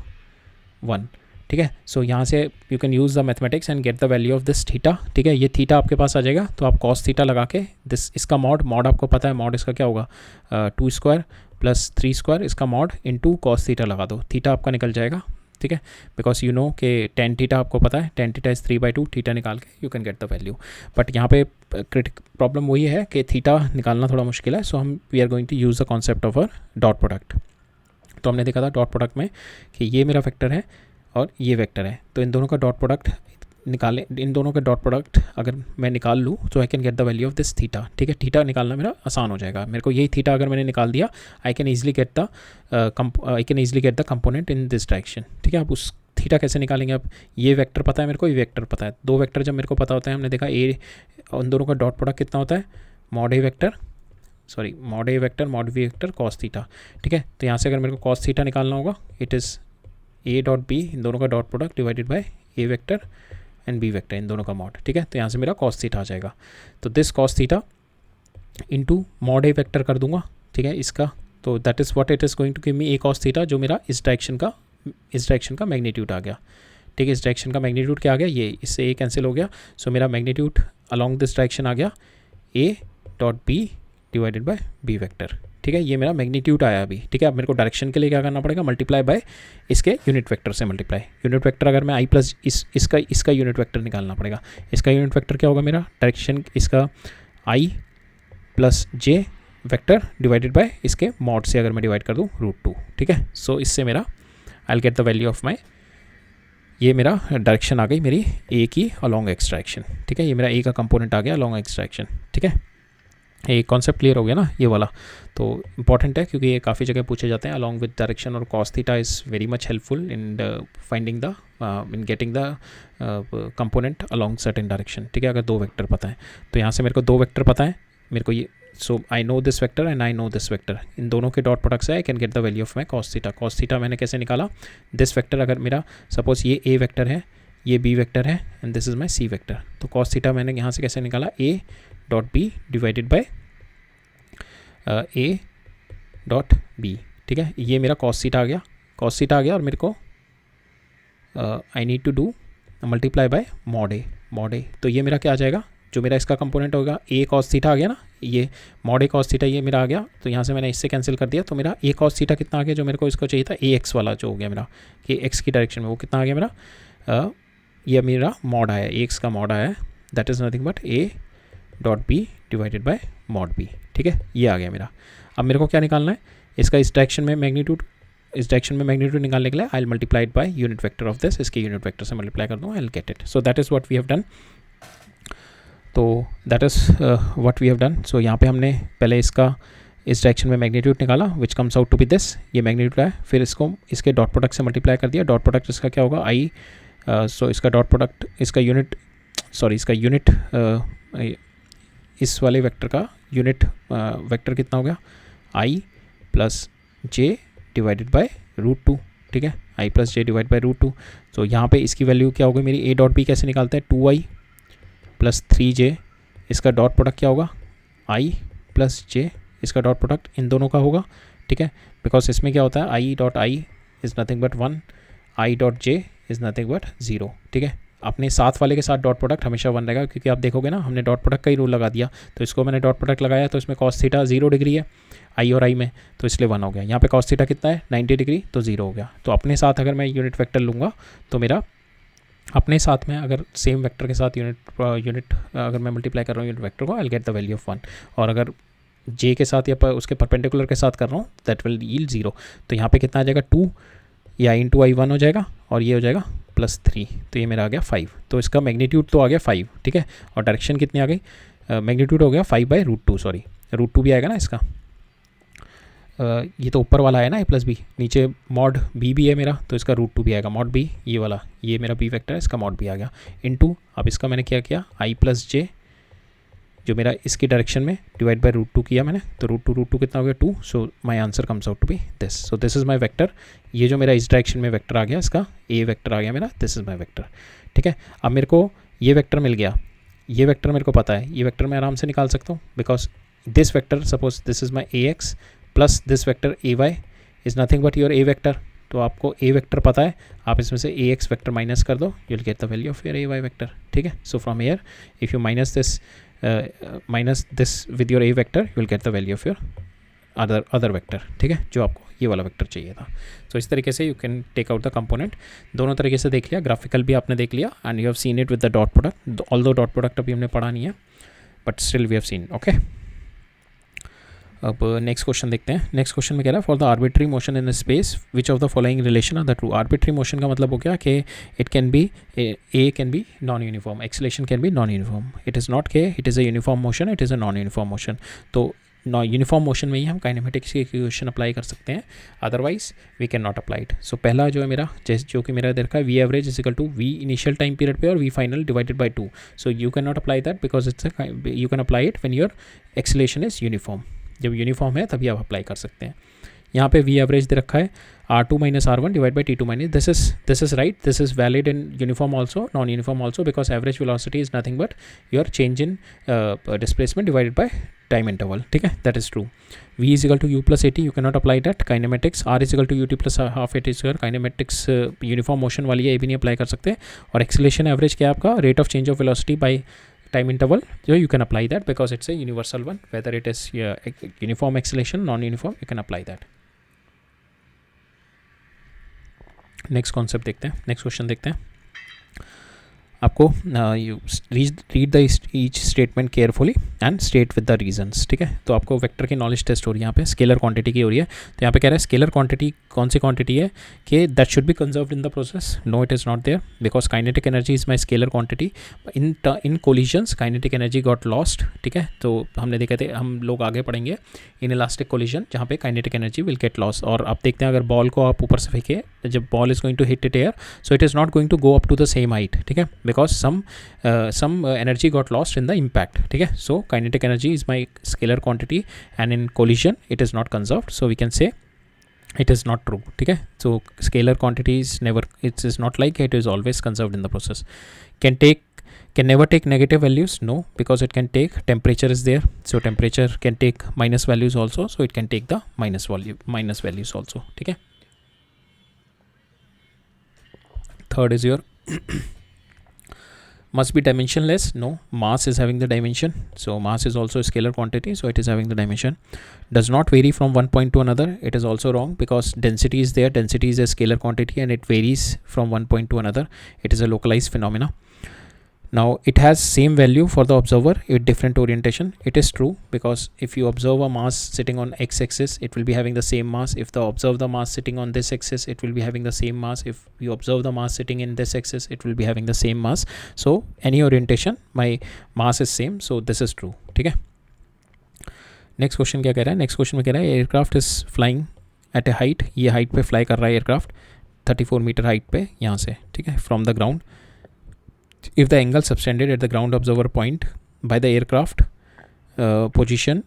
1, ठीक है। सो यहाँ से you can use the mathematics and get the value of this theta, ठीक है। ये थीटा आपके पास आ जाएगा, तो आप cos थीटा लगा के इसका मॉड आपको पता है, मॉड इसका क्या होगा 2² प्लस 3² इसका मॉड इंटू cos थीटा लगा दो, थीटा आपका निकल जाएगा, ठीक है, बिकॉज यू नो कि टेन थीटा आपको पता है, टेन थीटा इज़ 3/2, थीटा निकाल के you can get the value. But यहाँ पे क्रिटिक प्रॉब्लम वही है कि थीटा निकालना थोड़ा मुश्किल है, सो हम we are going to use the concept of a dot product. तो हमने देखा था डॉट प्रोडक्ट में कि ये मेरा वेक्टर है और ये वेक्टर है, तो इन दोनों का डॉट प्रोडक्ट निकालें, इन दोनों का डॉट प्रोडक्ट अगर मैं निकाल लूँ तो आई can get the value of this theta. ठीक है, थीटा निकालना मेरा आसान हो जाएगा। मेरे को यही थीटा अगर मैंने निकाल दिया, I can easily get the component in this direction. ठीक है, आप उस थीटा कैसे निकालेंगे? अब ये वेक्टर पता है मेरे को, ये वेक्टर पता है, दो वेक्टर जब मेरे को पता होता है, हमने देखा ए उन दोनों का डॉट प्रोडक्ट कितना होता है, मॉड ए vector mod b vector cos theta. ठीक है, तो यहाँ से अगर मेरे को कॉस थीटा निकालना होगा, it is a dot b, इन दोनों का dot product divided by a vector and b vector, इन दोनों का मॉड। ठीक है, तो यहाँ से मेरा कॉस थीटा आ जाएगा। तो this cos theta into mod A vector कर दूंगा। ठीक है, इसका तो that is what it is going to give me A cos theta, जो मेरा इस डायरेक्शन का मैग्नीट्यूड आ गया। ठीक है, इस डायरेक्शन का मैग्नीट्यूड क्या आ गया, ये इससे ए कैंसिल हो गया, सो मेरा मैग्नीट्यूड अलॉन्ग दिस डायरेक्शन आ गया A dot B divided by B vector. ठीक है, ये मेरा मैग्नीट्यूड आया अभी। ठीक है, अब मेरे को डायरेक्शन के लिए क्या करना पड़ेगा, मल्टीप्लाई बाय इसके यूनिट वेक्टर से मल्टीप्लाई। यूनिट वेक्टर अगर मैं आई प्लस इसका यूनिट वेक्टर निकालना पड़ेगा। इसका यूनिट वेक्टर क्या होगा मेरा, डायरेक्शन इसका i plus j vector divided by इसके मॉड से अगर मैं डिवाइड कर दूँ √2। ठीक है, सो इससे मेरा आई will get the value of माई, ये मेरा डायरेक्शन आ गई मेरी ए की अलॉन्ग एक्स डायरेक्शन। ठीक है, ये मेरा ए का कंपोनेंट आ गया अलॉन्ग एक्स डायरेक्शन। ठीक है, ये कॉन्सेप्ट क्लियर हो गया ना ये वाला, तो इंपॉर्टेंट है क्योंकि ये काफ़ी जगह पूछे जाते हैं अलॉन्ग विद डायरेक्शन, और cos theta is very much helpful in finding the in getting the component along certain direction. ठीक है, अगर दो वेक्टर पता है, तो यहाँ से मेरे को दो वेक्टर पता है, मेरे को ये, so I know this vector and I know this vector, इन दोनों के डॉट प्रोडक्ट से I can get the value of my cos theta. Cos theta मैंने कैसे निकाला, दिस वेक्टर अगर मेरा सपोज ये ए वेक्टर है, ये बी वेक्टर है and this is my C vector, तो कॉस थीटा मैंने यहाँ से कैसे निकाला, A dot B divided by A dot B. ठीक है, ये मेरा कॉस थीटा आ गया, और मेरे को I need to do multiply by mod a. तो ये मेरा क्या आ जाएगा, जो मेरा इसका कंपोनेंट होगा ए कॉस थीटा आ गया ना, ये मॉड ए कॉस थीटा ये मेरा आ गया, तो यहाँ से मैंने इससे कैंसिल कर दिया, तो मेरा ए कॉस थीटा कितना आ गया, जो मेरे को इसको चाहिए था ए एक्स वाला जो हो गया मेरा, कि एक्स की डायरेक्शन में वो कितना आ गया मेरा, ये मेरा मॉड आया, ए एक्स का मॉड आया, that is nothing but A dot B divided by mod B. ठीक है, ये आ गया मेरा। अब मेरे को क्या निकालना है, इसका इस डायरेक्शन में मैग्नीट्यूड, निकालने के लिए I will multiply by unit vector of this, इसके यूनिट वेक्टर से मल्टीप्लाई कर दूँ, I will get it. So that is what we have done. तो that is what we have done. So यहाँ पे हमने पहले इसका इस डायरेक्शन में मैग्नीट्यूड निकाला which comes out to be this, ये मैग्नीट्यूड है, फिर इसको इसके डॉट प्रोडक्ट से मल्टीप्लाई कर दिया। डॉट प्रोडक्ट इसका क्या होगा, आई, सो इसका डॉट प्रोडक्ट, इसका यूनिट इस वाले वेक्टर का यूनिट वेक्टर कितना हो गया, आई प्लस जे डिवाइडेड बाय √2। ठीक है, आई प्लस जे डिवाइड बाय √2। तो यहाँ पे इसकी वैल्यू क्या होगी मेरी, ए डॉट बी कैसे निकालते हैं, 2i प्लस 3j, इसका डॉट प्रोडक्ट क्या होगा, आई प्लस जे, इसका डॉट प्रोडक्ट इन दोनों का होगा। ठीक है, बिकॉज इसमें क्या होता है, I dot I is nothing but 1, I dot J is nothing but 0। ठीक है, अपने साथ वाले के साथ डॉट प्रोडक्ट हमेशा 1 रहेगा, क्योंकि आप देखोगे ना हमने डॉट प्रोडक्ट का ही रूल लगा दिया, तो इसको मैंने डॉट प्रोडक्ट लगाया, तो इसमें कॉस थीटा 0 डिग्री है आई और आई में, तो इसलिए 1 हो गया। यहाँ पे कॉस थीटा कितना है, 90 डिग्री, तो 0 हो गया। तो अपने साथ अगर मैं यूनिट वेक्टर लूँगा, तो मेरा अपने साथ में अगर सेम वेक्टर के साथ यूनिट अगर मैं मल्टीप्लाई कर रहा हूँ यूनिट वेक्टर को, आई will get the value of 1। और अगर जे के साथ या उसके परपेंडिकुलर के साथ कर रहा हूँ, दैट विल यील्ड 0। तो यहाँ पे कितना आ जाएगा, 2 या इंटू आई 1 हो जाएगा, और ये हो जाएगा +3, तो ये मेरा आ गया 5। तो इसका मैग्नीट्यूड तो आ गया 5। ठीक है, और डायरेक्शन कितनी आ गई, मैग्नीट्यूड हो गया 5/√2, सॉरी √2 भी आएगा ना इसका, ये तो ऊपर वाला है ना a प्लस बी, नीचे मॉड बी भी है मेरा, तो इसका √2 भी आएगा, मॉड बी ये वाला, ये मेरा बी वेक्टर है, इसका मॉड बी आ गया इनटू, अब इसका मैंने क्या किया, आई प्लस जे, जो मेरा इसकी डायरेक्शन में डिवाइड बाय √2 किया मैंने, तो √2 कितना हो गया 2, so my answer comes out to be this. So this is my vector, ये जो मेरा इस डायरेक्शन में वेक्टर आ गया, इसका ए वेक्टर आ गया मेरा, दिस इज़ माय वेक्टर। ठीक है, अब मेरे को ये वेक्टर मिल गया, ये वेक्टर मेरे को पता है, ये वेक्टर मैं आराम से निकाल सकता हूँ, because this vector, suppose this is my A X plus this vector A Y is nothing but your A vector. तो आपको ए वेक्टर पता है, आप इसमें से ए एक्स वेक्टर माइनस कर दो, you will get the value of your A Y vector. ठीक है, so from here if you minus this with your a vector, you will get the value of your other vector, ठीक है, जो आपको ये वाला वेक्टर चाहिए था। तो इस तरीके से you can take out the component. दोनों तरीके से देख लिया, ग्राफिकल भी आपने देख लिया and you have seen it with the dot product, although dot product अभी हमने पढ़ा नहीं है but still we have seen. Okay, अब नेक्स्ट क्वेश्चन देखते हैं। नेक्स्ट क्वेश्चन में कह रहा है for the arbitrary motion in space which of the following relation are the true. Arbitrary motion का मतलब हो गया कि it can be a can be non uniform, acceleration can be non uniform, it is not के it is a uniform motion, it is a non uniform motion. तो uniform motion में ही हम काइनेमेटिक्स की इक्वेशन अप्लाई कर सकते हैं, otherwise we can not apply it. So पहला जो है मेरा, जो कि मेरा देखा है v average is equal to v initial time period पे और v final divided by 2। So you can not apply that because it's you can apply it when your acceleration is uniform. जब यूनिफॉर्म है तभी आप apply कर सकते हैं। यहाँ पे वी एवरेज दे रखा है R2 minus R1 divided by T2 minus, this is right, this is valid in uniform also, non-uniform also, because average velocity is nothing but your change in displacement divided by time interval, ठीक है, that is true. V is equal to U plus AT, you cannot apply that. Kinematics R is equal to UT plus half AT square, kinematics uniform motion वाली है, ये भी नहीं apply कर सकते। और acceleration average क्या है आपका, rate of change of velocity by time interval, so you can apply that because it's a universal one, whether it is uniform acceleration, non-uniform, you can apply that. Next concept देखते हैं, next question देखते हैं। आपको you read the each statement carefully and state with the reasons, ठीक है। तो आपको vector की नॉलेज टेस्ट हो रही है, यहाँ पे स्केलर क्वांटिटी की हो रही है। तो यहाँ पे कह रहा है स्केलर क्वांटिटी कौन सी क्वांटिटी है कि that should be conserved in the process. No it is not there because kinetic energy is my scalar quantity. In collisions kinetic energy got lost, ठीक है। तो हमने देखे थे, हम लोग आगे पढ़ेंगे इन इलास्टिक कोलिजन जहाँ पे kinetic energy will get loss. और आप देखते हैं अगर बॉल को आप ऊपर से फेंके, जब ball is going to hit it air, so it is not going to go up to the same height, ठीक है, because some energy got lost in the impact, ठीक है। so kinetic energy is my scalar quantity and in collision it is not conserved, so we can say it is not true, ठीक है। so scalar quantity is never, it is not like it is always conserved in the process. Can never take negative values, no, because it can take, temperature is there, so temperature can take minus values also, so it can take the minus values also, ठीक है। third is your must be dimensionless, no, mass is having the dimension, so mass is also a scalar quantity, so it is having the dimension. Does not vary from one point to another, it is also wrong because density is there, density is a scalar quantity and it varies from one point to another, it is a localized phenomena. Now it has same value for the observer with different orientation, it is true because if you observe a mass sitting on x-axis, it will be having the same mass. If the observe the mass sitting on this axis, it will be having the same mass. If you observe the mass sitting in this axis, it will be having the same mass. So any orientation, my mass is same, so this is true, ठीक है। Next question क्या कह रहा है, next question में कह रहा है aircraft is flying eight a height, ये हाइट पे फ्लाई कर रहा है एयरक्राफ्ट 34 मीटर हाइट पे यहाँ से, ठीक है, from the ground. If the angle subtended at the ground observer point by the aircraft position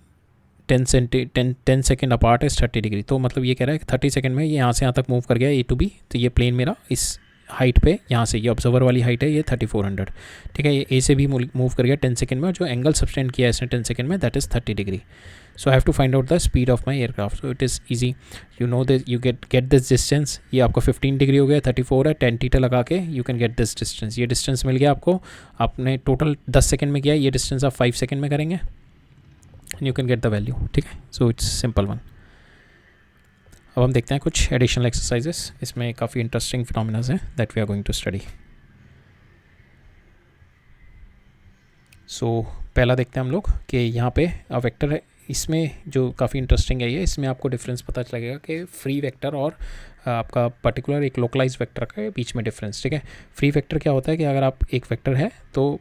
10 second apart is 30 degree, तो मतलब ये कह रहा है कि 30 सेकेंड में ये यहाँ से यहाँ तक मूव कर गया A to B, तो ये प्लेन मेरा इस हाइट पे, यहाँ से ये ऑब्जर्वर वाली हाइट है ये 3400, ठीक है, ये A से भी मूव कर गया 10 सेकेंड में, और जो एंगल सबटेंड किया है इसने 10 सेकेंड में that is 30 degree. So I have to find out the speed of my aircraft. So it is easy, you know this, you get this distance, ये आपका 15 डिग्री हो गया, 34 है, 10 थीटा लगा के you can gate this distance. ये distance मिल गया आपको, आपने टोटल 10 सेकेंड में किया, ये डिस्टेंस आप 5 सेकेंड में करेंगे and you can get the value, ठीक है। So it's simple one. अब हम देखते हैं कुछ एडिशनल एक्सरसाइजेस, इसमें काफ़ी इंटरेस्टिंग फिनोमिनास हैं that we are going to study. So पहला देखते हैं हम लोग कि यहाँ पे वेक्टर है, इसमें जो काफ़ी इंटरेस्टिंग है ये, इसमें आपको डिफरेंस पता चलेगा कि फ्री वेक्टर और आपका पर्टिकुलर एक लोकलाइज वेक्टर के बीच में डिफरेंस, ठीक है। फ्री वेक्टर क्या होता है कि अगर आप एक वेक्टर है तो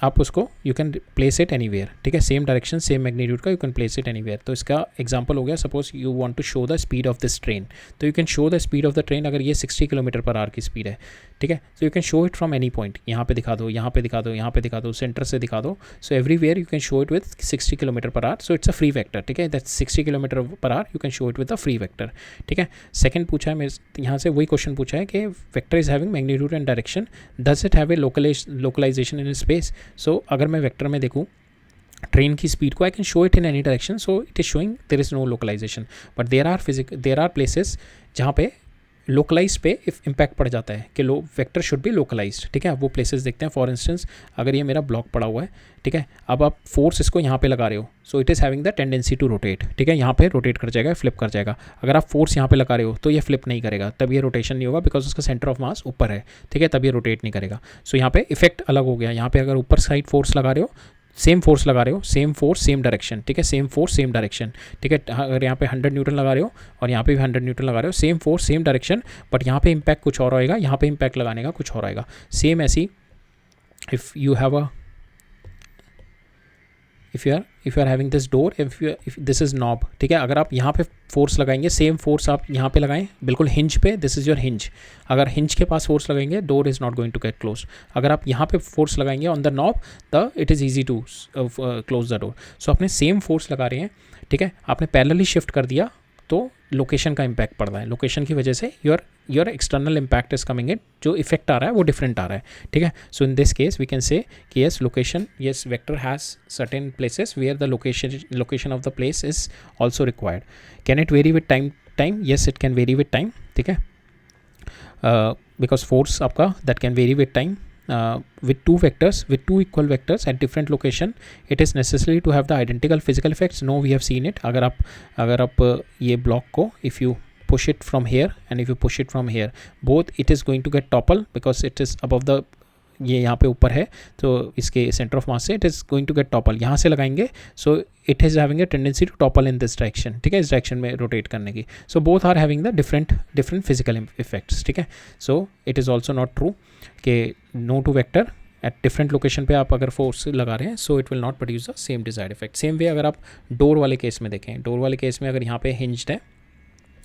आप उसको you can place it anywhere, ठीक है, सेम डायरेक्शन सेम मैग्नीट्यूड का you can place it anywhere. तो इसका एग्जांपल हो गया, suppose you want to show the speed of this train, तो you can show the speed of the train, अगर ये 60 किलोमीटर पर आवर की speed है, ठीक है, तो you can show it from any point, यहाँ पे दिखा दो, यहाँ पे दिखा दो, यहाँ पे दिखा दो, सेंटर से दिखा दो, so everywhere you can show it with 60 kilometre per hour, so it's a free vector, ठीक है, that's 60 kilometre per our, you can show it with a free vector, ठीक है। सेकंड पूछा है मेरे यहाँ से, वही क्वेश्चन पूछा है कि vector is having magnitude and direction, does it have a localisation in space. So अगर मैं वेक्टर में देखूँ ट्रेन की स्पीड को, I can show it in any direction, so it is showing there is no localisation, but there are places जहाँ पे localise पे if impact पड़ जाता है कि वेक्टर शुड बी लोकलाइज्ड, ठीक है। आप वो प्लेसेस देखते हैं, फॉर इंस्टेंस अगर ये मेरा ब्लॉक पड़ा हुआ है, ठीक है, अब आप फोर्स इसको यहाँ पे लगा रहे हो, so it is having the tendency to rotate, ठीक है, यहाँ पे रोटेट कर जाएगा, फ्लिप कर जाएगा। अगर आप फोर्स यहाँ पे लगा रहे हो तो ये फ्लिप नहीं करेगा, तब ये रोटेशन नहीं होगा, बिकॉज उसका सेंटर ऑफ मास ऊपर है, ठीक है, तब ये रोटेट नहीं करेगा। सो यहाँ पे इफेक्ट अलग हो गया। यहाँ पे अगर ऊपर साइड फोर्स लगा रहे हो, सेम फोर्स लगा रहे हो, सेम फोर्स सेम डायरेक्शन, ठीक है, सेम फोर्स सेम डायरेक्शन, ठीक है। अगर यहाँ पे 100 न्यूटन लगा रहे हो और यहाँ पे भी 100 न्यूटन लगा रहे हो, same force same direction, but यहाँ पे इम्पैक्ट कुछ और आएगा, यहाँ पे इम्पैक्ट लगाने का कुछ और आएगा। सेम ऐसी if you have a if you are having this door, if this is knob, ठीक है, अगर आप यहाँ पे फोर्स लगाएंगे, सेम फोर्स आप यहाँ पे लगाएं बिल्कुल हिंज पे, दिस इज़ योर हिंज, अगर हिंज के पास फोर्स लगाएंगे door is not going to get close. अगर आप यहाँ पे फोर्स लगाएंगे on the knob, the it is easy to close the door. So आपने सेम फोर्स लगा रहे हैं, ठीक है, आपने पैरेलली शिफ्ट कर दिया तो लोकेशन का इम्पैक्ट पड़ रहा है, लोकेशन की वजह से your external impact is coming in, जो इफेक्ट आ रहा है वो डिफरेंट आ रहा है, ठीक है। So in this case we can say कि yes location, yes vector has certain places where the location of the place is also required. Can it vary with time? Yes it can vary with time, ठीक है, because force आपका that can vary with time. With two equal vectors at different location, it is necessary to have the identical physical effects. No, we have seen it. अगर आप ये block को if you push it from here and if you push it from here, both it is going to get topple because it is above the, ये यहाँ पे ऊपर है तो इसके सेंटर ऑफ मास से it is going to get topple. यहाँ से लगाएंगे so it is having a tendency to topple in this direction, ठीक है, इस डायरेक्शन में रोटेट करने की। So both are having the different physical effects, ठीक है। So it is also not true कि no two vector at different location पे आप अगर फोर्स लगा रहे हैं so it will not produce the same desired effect. Same way अगर आप डोर वाले केस में देखें, डोर वाले केस में अगर यहाँ पे हिंज्ड है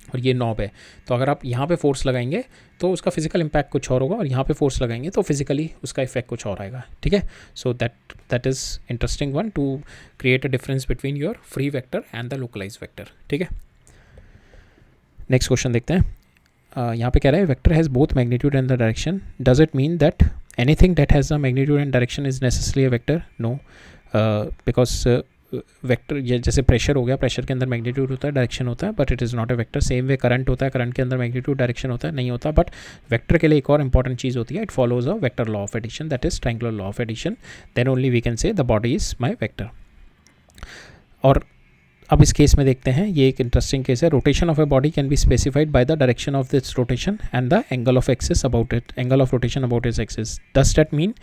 और ये नॉब है, तो अगर आप यहाँ पे फोर्स लगाएंगे तो उसका फिजिकल इम्पैक्ट कुछ और होगा, और यहाँ पे फोर्स लगाएंगे तो फिजिकली उसका इफेक्ट कुछ और आएगा, ठीक है। So that is interesting one two create a difference between your free vector and the localise vector, ठीक है। नेक्स्ट क्वेश्चन देखते हैं। यहाँ पे कह रहा है vector has both magnitude and the direction, does it mean that anything that has the magnitude and direction is necessary a vector? No, because vector ये जैसे प्रेशर हो गया, प्रेशर के अंदर मैग्नीट्यूड होता है, डायरेक्शन होता है, but it is not a vector. Same way current होता है, करंट के अंदर मैग्नीट्यूड डायरेक्शन होता है, नहीं होता। बट वेक्टर के लिए एक और इंपॉर्टेंट चीज़ होती है, it follows a vector law of addition, that is triangular law of addition, then only we can say the body is my vector. और अब इस केस में देखते हैं, ये एक इंटरेस्टिंग केस है। Rotation of a body can be specified by the direction of this rotation and the angle of axis about it, angle of rotation about its axis. Does that mean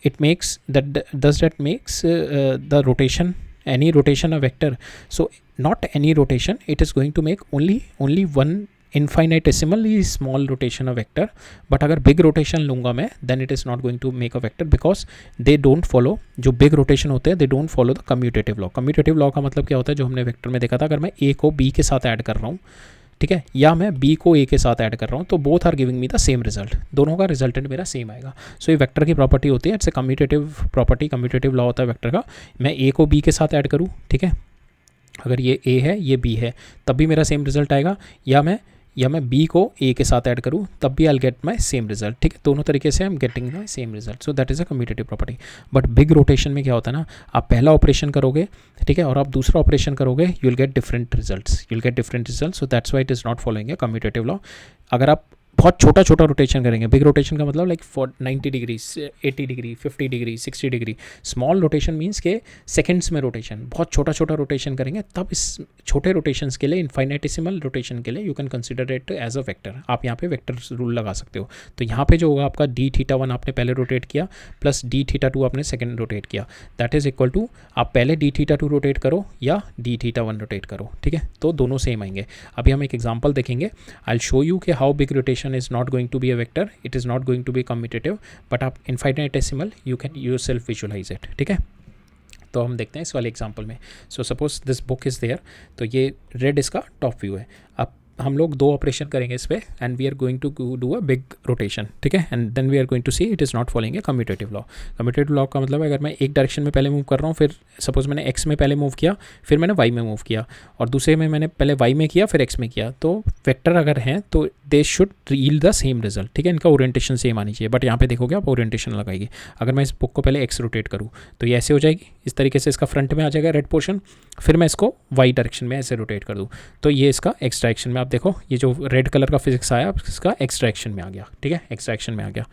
does that makes the rotation, any rotation a vector? So not any rotation, it is going to make only one infinitesimally small rotation a vector, but अगर big rotation लूँगा मैं then it is not going to make a vector because they don't follow, जो big rotation होते हैं they don't follow the commutative law। commutative law का मतलब क्या होता है, जो हमने वेक्टर में देखा था, अगर मैं a को b के साथ ऐड कर रहा हूँ, ठीक है, या मैं b को a के साथ ऐड कर रहा हूँ, तो both are giving me the same result, दोनों का रिजल्टेंट मेरा सेम आएगा। सो ये वेक्टर की प्रॉपर्टी होती है, it's a commutative property, commutative law होता है वेक्टर का। मैं a को b के साथ ऐड करूँ, ठीक है, अगर ये a है ये b है तब भी मेरा सेम रिजल्ट आएगा, या मैं b को a के साथ ऐड करूँ तब भी I get my same result, ठीक है, दोनों तरीके से I am getting my same result. So that is a commutative property. But big rotation में क्या होता है ना, आप पहला ऑपरेशन करोगे, ठीक है, और आप दूसरा ऑपरेशन करोगे, you will get different results, so that's why it is not following a commutative law. अगर आप बहुत छोटा रोटेशन करेंगे, बिग रोटेशन का मतलब like 90 degree, 80 degree, 50 degree, 60 degree. Small rotation means के सेकंड्स में रोटेशन, बहुत छोटा रोटेशन करेंगे, तब इस छोटे रोटेशंस के लिए, इनफाइनेटिसिमल रोटेशन के लिए you can consider it as a vector. आप यहाँ पे वेक्टर रूल लगा सकते हो। तो यहाँ पे जो होगा आपका d θ1 आपने पहले रोटेट किया प्लस d θ2 आपने सेकेंड रोटेट किया, दैट इज इक्वल टू आप पहले d θ2 रोटेट करो या d θ1 रोटेट करो, ठीक है, तो दोनों सेम आएंगे। अभी हम एक एग्जाम्पल देखेंगे, आई विल शो यू कि how big rotation is not going to be a vector, it is not going to be commutative, but आप infinitesimal you can yourself visualize it, ठीक है। तो हम देखते हैं इस वाले एग्जांपल में। So suppose this book is there, तो ये रेड इसका टॉप व्यू है। अब हम लोग दो ऑपरेशन करेंगे इस पर and we are going to do a big rotation, ठीक है, and then we are going to see it is not following a commutative law. Commutative law का मतलब है अगर मैं एक डायरेक्शन में पहले मूव कर रहा हूँ, फिर सपोज मैंने एक्स में पहले मूव किया, फिर मैंने वाई में मूव किया, और दूसरे में मैंने पहले वाई में किया फिर एक्स में किया, तो वेक्टर अगर हैं तो they should yield the same result, ठीक है, इनका ओरिएंटेशन सेम आनी चाहिए। बट यहाँ पे देखोगे आप ओरिएंटेशन लगाएगी, अगर मैं इस बुक को पहले एक्स रोटेट करूँ तो ये ऐसे हो जाएगी, इस तरीके से इसका फ्रंट में आ जाएगा रेड पोर्शन, फिर मैं इसको वाई डायरेक्शन में ऐसे रोटेट कर दूँ तो ये इसका एक्स डायरेक्शन में, आप देखो ये जो रेड कलर का फिजिक्स आया इसका एक्स डायरेक्शन में आ गया, ठीक है, एक्स डायरेक्शन में आ गया,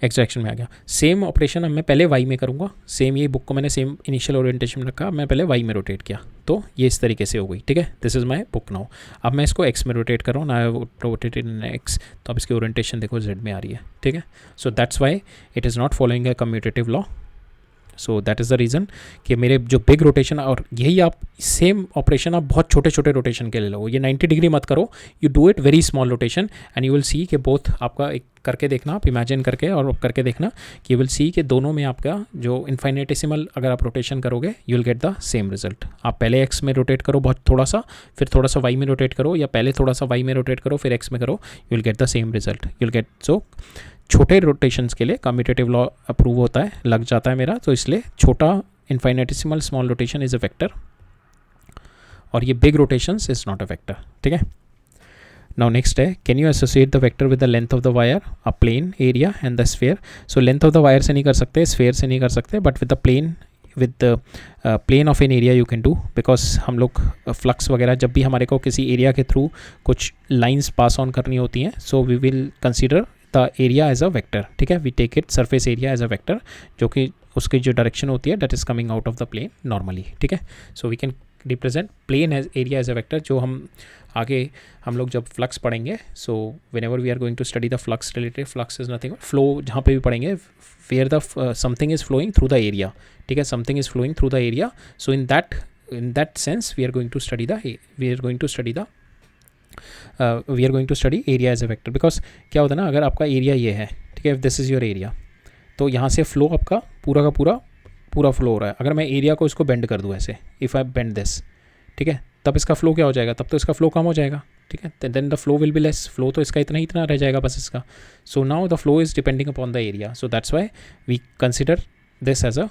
एक्स डायरेक्शन में आ गया। सेम ऑपरेशन अब मैं पहले वाई में करूँगा, सेम ये बुक को मैंने सेम इनिशियल ओरिएंटेशन में रखा, मैं पहले वाई में रोटेट किया तो ये इस तरीके से हो गई, ठीक है, this is my book now. अब मैं इसको एक्स में रोटेट कर रहा हूँ, ना रोटेट इन एक्स, तो अब इसकी ओरिएंटेशन देखो जेड में आ रही है, ठीक है। So that's why it is not following a commutative law. So that is the reason कि मेरे जो बिग रोटेशन, और यही आप सेम ऑपरेशन आप बहुत छोटे छोटे रोटेशन के ले लो, ये 90 डिग्री मत करो, you do it very small rotation and you will see कि बोथ आपका एक करके देखना, आप इमेजिन करके और करके देखना कि यू विल सी कि दोनों में आपका जो इन्फाइनेटिसिमल अगर आप रोटेशन करोगे you will get the same result. आप पहले एक्स में रोटेट करो बहुत थोड़ा सा, फिर थोड़ा सा वाई में रोटेट करो, या पहले थोड़ा सा वाई में रोटेट करो फिर एक्स में करो, you will get the same result, you will get. So छोटे रोटेशंस के लिए कम्यूटेटिव लॉ अप्रूव होता है, लग जाता है मेरा, तो इसलिए छोटा infinitesimal small rotation is a vector और ये big rotations is not a vector, ठीक है। नाउ नेक्स्ट है, can you associate the vector with the length of the wire, a plane, area and the sphere. So length of the wire से नहीं कर सकते, sphere से नहीं कर सकते, but with the plane, with the plane of an area you can do, because हम लोग फ्लक्स वगैरह जब भी हमारे को किसी एरिया के थ्रू कुछ लाइंस पास ऑन करनी होती हैं, so we will consider the area as a vector, ठीक है, we take it surface area as a vector, जो कि उसकी जो डायरेक्शन होती है that is coming out of the plane normally, ठीक है। So we can represent plane as area as a vector, जो हम आगे हम लोग जब फ्लक्स पढ़ेंगे, so whenever we are going to study the flux related, flux is nothing flow, जहाँ पे भी पढ़ेंगे where the something is flowing through the area, ठीक है, something is flowing through the area, so in that sense we are going to study area as a vector, because क्या होता है ना, अगर आपका एरिया ये है, ठीक है, दिस इज़ योर एरिया, तो यहाँ से फ्लो आपका पूरा का पूरा फ्लो हो रहा है, अगर मैं एरिया को इसको बेंड कर दूँ ऐसे, इफ़ आई बेंड दिस, ठीक है, तब इसका फ्लो क्या हो जाएगा, तब तो इसका फ्लो कम हो जाएगा, ठीक है, then the flow will be less, flow तो इसका इतना रह जाएगा बस इसका। So now the flow is depending upon the area, so that's why we consider this as a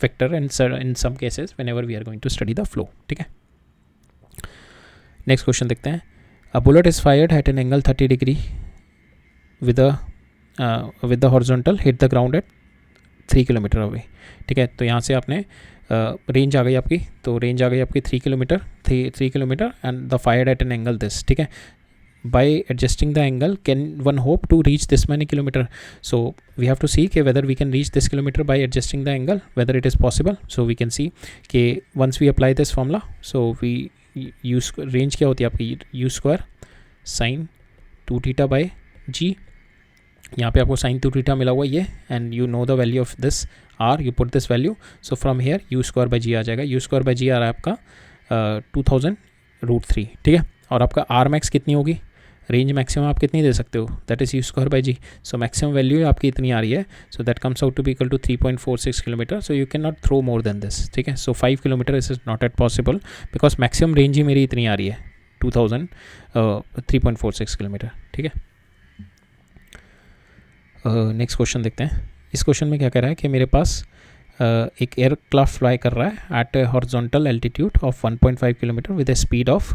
vector in some cases whenever we are going to study the flow, ठीक है। Next question देखते हैं, a bullet is fired at an angle 30 degree with the horizontal hit the ground at 3 kilometre away, ठीक है, तो यहाँ से आपने रेंज आ गई आपकी, तो रेंज आ गई आपकी 3 kilometre and the fired at an angle this, ठीक है, by adjusting the angle can one hope to reach this many kilometre, so we have to see कि whether we can reach this kilometre by adjusting the angle, whether it is possible. So we can see कि once we apply this formula, so we use range क्या होती है आपकी, u square sine 2 theta bye जी, यहाँ पे आपको sine 2 theta मिला हुआ ये, and you know the value of this are, you put this value, so from here u square by g आ जाएगा, यू स्क्वायर बाई जी आ रहा है आपका 2000√3, ठीक है, और आपका आर मैक्स कितनी होगी, रेंज मैक्सिमम आप कितनी दे सकते हो, that is u square by g, so maximum value आपकी इतनी आ रही है, so that comes out to be equal to 3.46 kilometre, so you can not throw more than this, ठीक है, so 5 kilometre is not at possible because maximum range ही मेरी इतनी आ रही है 3.46 किलोमीटर, ठीक है। नेक्स्ट क्वेश्चन देखते हैं, इस क्वेश्चन में क्या कह रहा है कि मेरे पास एक एयरक्राफ्ट फ्लाई कर रहा है at a horizontal altitude of 1.5 kilometre with a speed of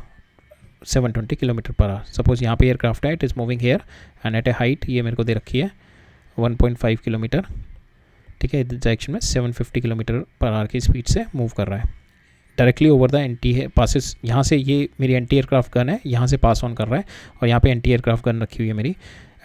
720 kilometre per hour. Suppose यहाँ पे एयरक्राफ्ट है, it is moving here and at a height ये मेरे को दे रखी है 1.5 किलोमीटर, ठीक है, इस डायरेक्शन में 750 किलोमीटर पर आवर की स्पीड से मूव कर रहा है directly over the anti passes, यहाँ से ये मेरी एंटी एयरक्राफ्ट गन है, यहाँ से पास ऑन कर रहा है और यहाँ पे एंटी एयरक्राफ्ट गन रखी हुई है मेरी।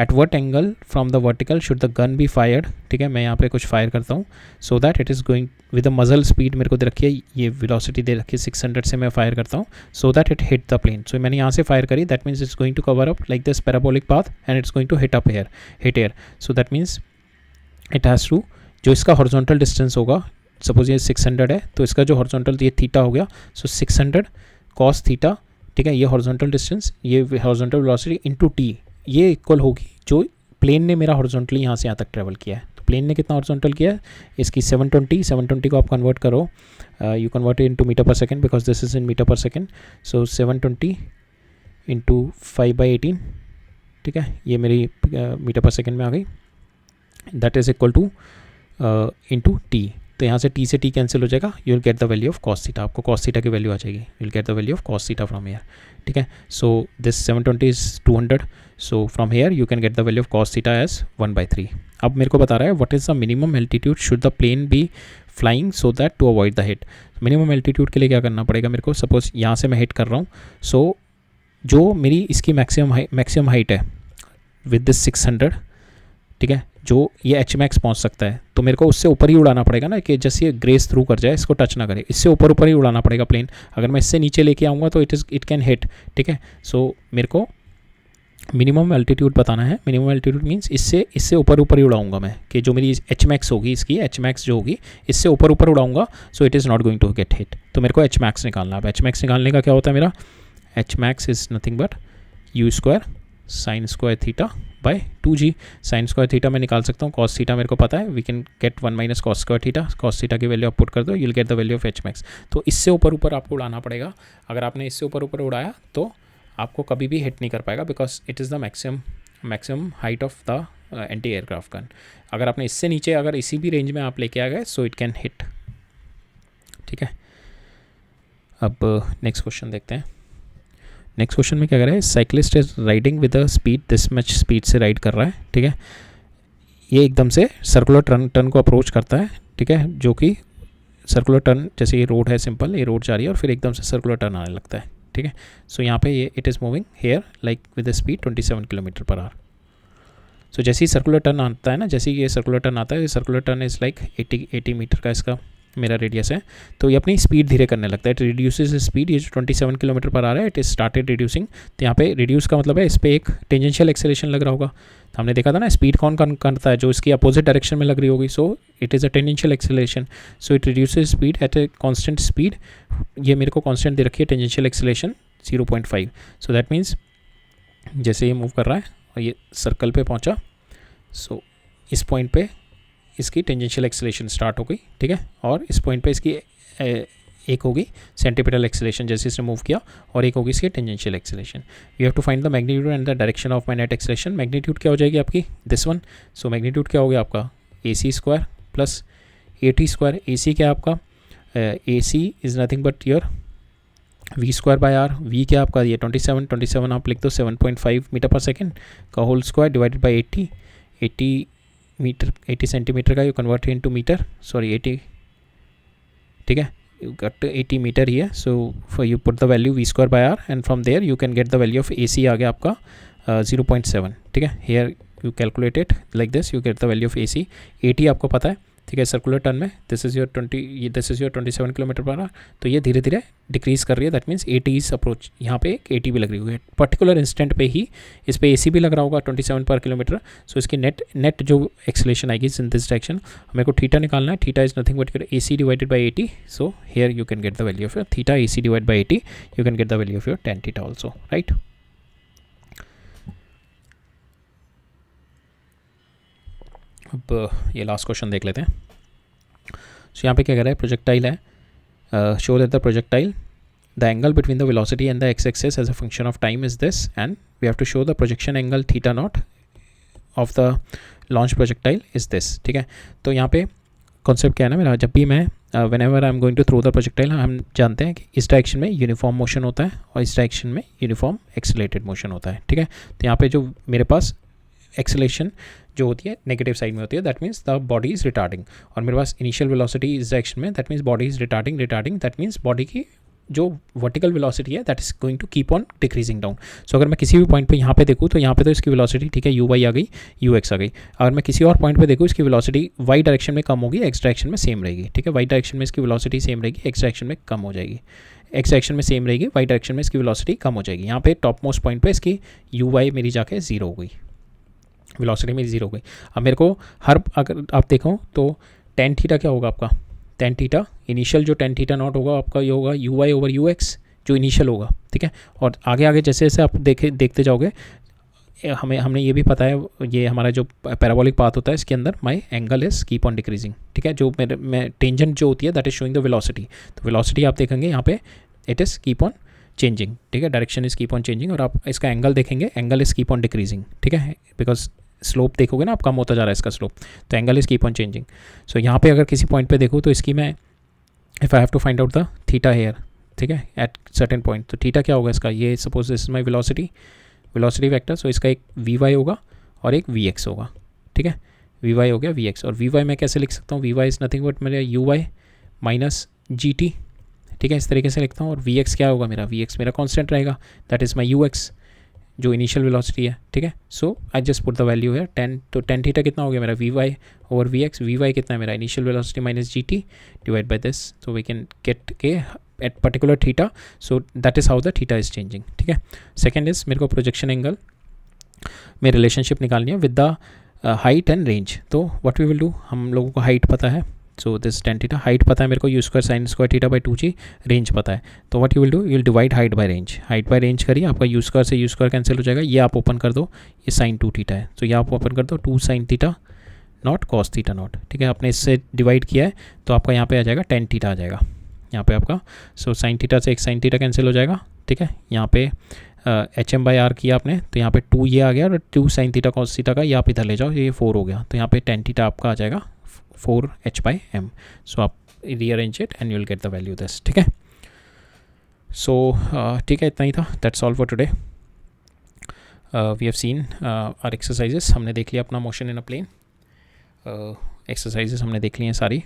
At what angle from the vertical should the gun be fired, ठीक है, मैं यहाँ पे कुछ फायर करता हूँ, so that it is going with the muzzle speed मेरे को दे रखी है, ये वेलोसिटी दे रखी है 600 से मैं फायर करता हूँ, so that it hit the plane. So मैंने यहाँ से फायर करी, that means it's going to cover up like this parabolic path and it's going to hit air, so that means it has to, जो इसका horizontal distance होगा, suppose ये 600 है, तो इसका जो हॉरिजॉन्टल ये थीटा हो गया, सो 600 कॉस थीटा, ठीक है, ये हॉरिजॉन्टल डिस्टेंस, ये हॉरिजॉन्टल वेलोसिटी इंटू टी, ये इक्वल होगी जो प्लेन ने मेरा हॉरिजॉन्टली यहाँ से यहाँ तक ट्रैवल किया है। तो प्लेन ने कितना हॉरिजॉन्टल किया है, इसकी 720 को आप कन्वर्ट करो, you convert into metre per second because this is in metre per second, so 720 into 5/18, ठीक है, ये मेरी मीटर पर सेकंड में आ गई, that is equal to into T, तो यहाँ से टी से टी कैंसिल हो जाएगा, you will get the value of cos theta, आपको कॉस थीटा की वैल्यू आ जाएगी, you will get the value of cos theta from here, ठीक है। So this 720 is 200, so from here you can get the value of cos theta as 1/3। अब मेरे को बता रहा है what is the minimum altitude should the plane be flying so that to avoid the hit. Minimum altitude के लिए क्या करना पड़ेगा मेरे को, सपोज यहाँ से मैं हिट कर रहा हूँ, सो जो मेरी इसकी मैक्सिमम हाइट है विद दिस 600, ठीक है, जो ये एच मैक्स पहुँच सकता है, तो मेरे को उससे ऊपर ही उड़ाना पड़ेगा ना, कि जैसे ये ग्रेस थ्रू कर जाए, इसको टच ना करे, इससे ऊपर ही उड़ाना पड़ेगा प्लेन। अगर मैं इससे नीचे लेके आऊँगा तो इट कैन हिट, ठीक है। सो मेरे को मिनिमम एल्टीट्यूड बताना है। मिनिमम एल्टीट्यूड मीन्स इससे ऊपर ही उड़ाऊंगा मैं, कि जो मेरी एच मैक्स होगी, इसकी एच मैक्स जो होगी, इससे ऊपर उड़ाऊंगा, so it is not going to get hit. तो मेरे को एच मैक्स निकालना है। एच मैक्स निकालने का क्या होता है मेरा, H max is nothing but u square sine square theta by 2g। Sign square theta मैं निकाल सकता हूँ, कॉस थीटा मेरे को पता है, we can get 1 minus cos square theta. Cos theta की वैल्यू आप पुट कर दो, you will get the value of H max. तो इससे ऊपर आपको उड़ाना पड़ेगा। अगर आपने इससे ऊपर उड़ाया तो आपको कभी भी हिट नहीं कर पाएगा, because it is the maximum height of the anti aircraft gun. अगर आपने इससे नीचे अगर इसी भी रेंज में आप लेके आ गए, सो इट कैन हिट, ठीक है। अब नेक्स्ट क्वेश्चन देखते हैं। नेक्स्ट क्वेश्चन में क्या कर रहा है, cyclist is riding with a speed this much speed से राइड कर रहा है, ठीक है। ये एकदम से सर्कुलर टर्न को अप्रोच करता है, ठीक है, जो कि सर्कुलर टर्न, जैसे ये रोड है सिंपल, ये रोड जा रही है और फिर एकदम से सर्कुलर टर्न आने लगता है, ठीक है। सो यहाँ पे ये it is moving here like with the speed 27 kilometre per hour. So जैसे ही सर्कुलर टर्न आता है ना, जैसे ही ये सर्कुलर टर्न आता है, ये circular turn is like 80 metre का इसका मेरा रेडियस है, तो ये अपनी स्पीड धीरे करने लगता है। इट रिड्यूसेस स्पीड, ये जो 27 किलोमीटर पर आ रहा है, इट इज स्टार्टेड रिड्यूसिंग। तो यहाँ पे रिड्यूस का मतलब है इस पर एक टेंजेंशियल एक्सेलेरेशन लग रहा होगा। तो हमने देखा था ना, स्पीड कौन करता है, जो इसकी अपोजिट डायरेक्शन में लग रही होगी। सो it is a tangential acceleration, so it reduces speed at a constant speed. ये मेरे को कॉन्स्टेंट दे रखी है tangential acceleration 0.5। So that means जैसे ये मूव कर रहा है और ये सर्कल पे पहुँचा, सो इस पॉइंट पे इसकी टेंजेंशियल एक्सेलेरेशन स्टार्ट हो गई, ठीक है। और इस पॉइंट पे इसकी एक होगी सेंटीपिटल एक्सेलेरेशन जैसे इसने मूव किया, और एक होगी इसकी tangential acceleration. You have to find the magnitude and the direction of my net acceleration. Magnitude क्या हो जाएगी आपकी, दिस वन। सो मैग्नीट्यूड क्या हो गया आपका, AC square plus AT square. AC क्या है आपका, AC is nothing but your V square by R। V क्या आपका, ये 27 आप लिख दो 7.5 मीटर पर सेकेंड का whole square divided by 80 centimetre का you convert into metre, sorry 80, ठीक है, you got 80 मीटर ही है। So for you put the value V square by R and from there you can get the value of AC आ गया आपका 0.7, ठीक है। Here you calculate it like this, you get the value of AC। 80 आपको पता है, ठीक है, सर्कुलर टर्न में this is your 27 kilometre per our. तो ये धीरे धीरे डिक्रीज़ कर रही है, दैट मीन्स 80 इज अप्रोच। यहाँ पे एक 80 भी लग रही हुई है, पर्टिकुलर इंस्टेंट पे ही इस पे AC भी लग रहा होगा 27 पर किलोमीटर। सो इसकी नेट जो एक्सेलेरेशन आएगी इन दिस डायरेक्शन, हमें को थीटा निकालना है। Theta is nothing but AC divided by 80। So here you can get the value of your theta, AC divide by 80, you can get the value of your tan theta also, right. अब ये last question देख लेते हैं। सो यहाँ पे क्या कह रहा है, प्रोजेक्टाइल है, show that the projectile the angle between the velocity and the X axis as a function of time is this, and we have to show the projection angle theta not of the launch projectile is this, ठीक है। तो यहाँ पे concept क्या है ना मेरा, जब भी मैं whenever I am going to throw the projectile, हम जानते हैं कि इस डायरेक्शन में यूनिफॉर्म मोशन होता है और इस डायरेक्शन में यूनिफॉर्म एक्सेलरेटेड मोशन होता है, ठीक है। तो यहाँ पे जो मेरे पास एक्सेलेरेशन जो होती है नेगेटिव साइड में होती है, that means the body is retarding, और मेरे पास इनिशियल वेलोसिटी इस डायरेक्शन में, that means body is retarding, that means body की जो वर्टिकल वेलोसिटी है that is going to keep on decreasing down. So अगर मैं किसी भी पॉइंट पे यहाँ पे देखूँ तो यहाँ पे तो इसकी वेलोसिटी, ठीक है, uy आ गई, ux आ गई। अगर मैं किसी और पॉइंट पे देखूँ इसकी वेलोसिटी y डायरेक्शन में कम होगी, x डायरेक्शन में सेम रहेगी, ठीक है। y डायरेक्शन में इसकी वेलोसिटी सेम रहेगी, x डायरेक्शन में कम हो जाएगी, x डायरेक्शन में सेम रहेगी, y डायरेक्शन में इसकी वेलोसिटी कम हो जाएगी। यहाँ पे टॉप मोस्ट पॉइंट पे इसकी uy मेरी जाके 0 हो गई, वेलोसिटी मेरी 0 हो गई। अब मेरे को अगर आप देखो तो tan थीटा क्या होगा आपका, tan थीटा इनिशियल जो tan थीटा नॉट होगा आपका ये होगा uy ओवर ux जो इनिशियल होगा, ठीक है। और आगे आगे जैसे जैसे आप देखते जाओगे, हमने ये भी पता है, ये हमारा जो पैराबोलिक पाथ होता है इसके अंदर my angle is keep on decreasing, ठीक है। जो मैं टेंजेंट जो होती है that is showing the velocity, तो वेलोसिटी आप देखेंगे यहाँ पे it is keep on changing, ठीक है, direction is keep on changing. और आप इसका एंगल देखेंगे, angle is keep on decreasing, ठीक है, बिकॉज स्लोप देखोगे ना आप कम होता जा रहा है इसका स्लोप, तो angle is keep on changing. So यहाँ पे अगर किसी पॉइंट पे देखूँ तो इसकी मैं if I have to find out the theta here, ठीक है, एट सर्टेन पॉइंट, तो थीटा क्या होगा इसका, ये suppose this is my velocity vector, so इसका एक Vy होगा और एक Vx होगा, ठीक है। वी वाई हो गया वी एक्स, और वी वाई मैं कैसे लिख सकता हूँ, v y is nothing but मेरा u y minus g t, ठीक है, इस तरीके से लिखता हूँ। और वी एक्स क्या होगा मेरा, वी एक्स मेरा कॉन्स्टेंट रहेगा, that is my u x जो इनिशियल वेलोसिटी है, ठीक है। So I just put the value है 10, तो टेन थीटा कितना हो गया मेरा v y over v x, v y कितना है मेरा initial velocity minus g t divide by this, so we can get के at particular theta, so that is how the theta is changing, ठीक है। सेकेंड इज मेरे को projection angle में relationship निकालनी है with the height and range. तो what we will do, हम लोगों को हाइट पता है, so this tan theta, height पता है मेरे को you square sine square theta by 2g, range पता है। तो what you will do, you will divide height bye range, height bye range करिए, आपका यू स्क्वायर से यू स्क्वायर कैंसिल हो जाएगा, ये आप ओपन कर दो, ये साइन 2 थीटा है, तो ये आप ओपन कर दो 2 sine theta naught cos theta naught, ठीक है। आपने इससे डिवाइड किया है तो आपका यहाँ पे आ जाएगा 10 थीटा आ जाएगा यहाँ पे आपका, सो साइन थीटा से एक साइन थीटा कैंसिल हो जाएगा, ठीक है। यहाँ पे एच एम बाई आर किया आपने, तो यहाँ पे 2 ये आ गया, और 2 साइन थीटा कॉस थीटा का ये आप इधर ले जाओ, ये 4 हो गया, तो यहाँ पे 10 थीटा आपका आ जाएगा 4h/m। सो आप rearrange it and you will get the value this, ठीक है। सो ठीक है, इतना ही था, that's all for today. We have seen our exercises, हमने देख लिया अपना motion in a plane, exercises हमने देख ली हैं सारी।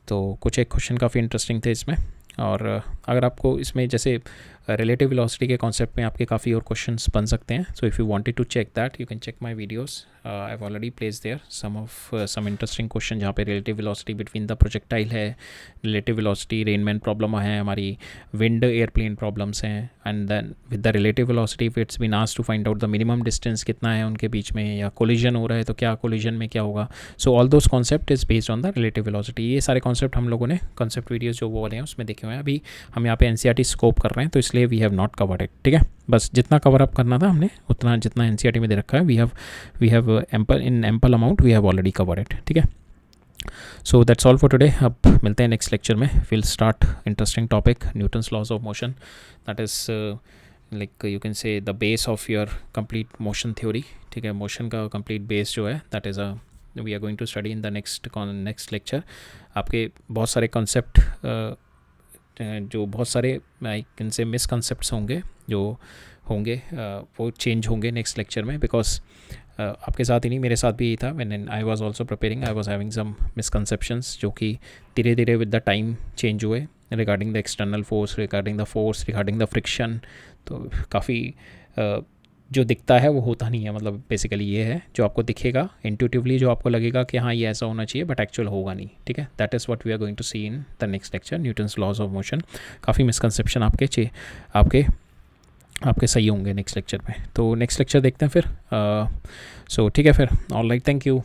तो कुछ एक क्वेश्चन काफ़ी इंटरेस्टिंग थे इसमें, और अगर आपको इसमें जैसे रिलेटिव वेलोसिटी के कॉन्सेप्ट में आपके काफ़ी और क्वेश्चंस बन सकते हैं, so if you wanted to check that you can check my videos, I have already placed there some interesting question जहाँ पे relative velocity between the projectile है, रिलेटिव वेलोसिटी रेनमैन प्रॉब्लम है, हमारी विंड एयरप्लेन प्रॉब्लम्स हैं, and then with the relative velocity if it's been asked to find out the minimum distance कितना है उनके बीच में, या कोलिजन हो रहा है तो क्या कोलिजन में क्या होगा, so all those concept is based on the relative velocity. ये सारे कॉन्सेप्ट हम लोगों ने कॉन्सेप्ट वीडियोज़ जो वो वाले हैं उसमें देखे हुए हैं। अभी हम यहाँ पे एनसीईआरटी स्कोप कर रहे हैं, तो इसलिए we have not covered it, ठीक है। बस जितना कवर अप करना था हमने उतना, जितना एनसीईआरटी में दे रखा है, we have ample amount we have already covered it, ठीक है। So that's all for today. अब मिलते हैं नेक्स्ट लेक्चर में, will start interesting topic Newton's laws of motion, that is like you can say the base of your complete motion theory, ठीक है। Motion का complete base जो है that is we are going to study in the next lecture. आपके बहुत सारे concept जो बहुत सारे आई कैन से मिसकंसेप्ट्स होंगे जो होंगे वो चेंज होंगे नेक्स्ट लेक्चर में, बिकॉज आपके साथ ही नहीं मेरे साथ भी यही था, when I was also preparing I was having some misconceptions जो कि धीरे धीरे विद द टाइम चेंज हुए, regarding the external force, regarding the friction. तो काफ़ी जो दिखता है वो होता नहीं है, मतलब बेसिकली ये है जो आपको दिखेगा इंट्यूटिवली, जो आपको लगेगा कि हाँ ये ऐसा होना चाहिए, बट एक्चुअल होगा नहीं, ठीक है। That is what we are going to see in the next lecture, Newton's laws of motion. काफ़ी मिसकंसेप्शन आपके सही होंगे नेक्स्ट लेक्चर में, तो नेक्स्ट लेक्चर देखते हैं फिर। सो ठीक है फिर, ऑल राइट, थैंक यू।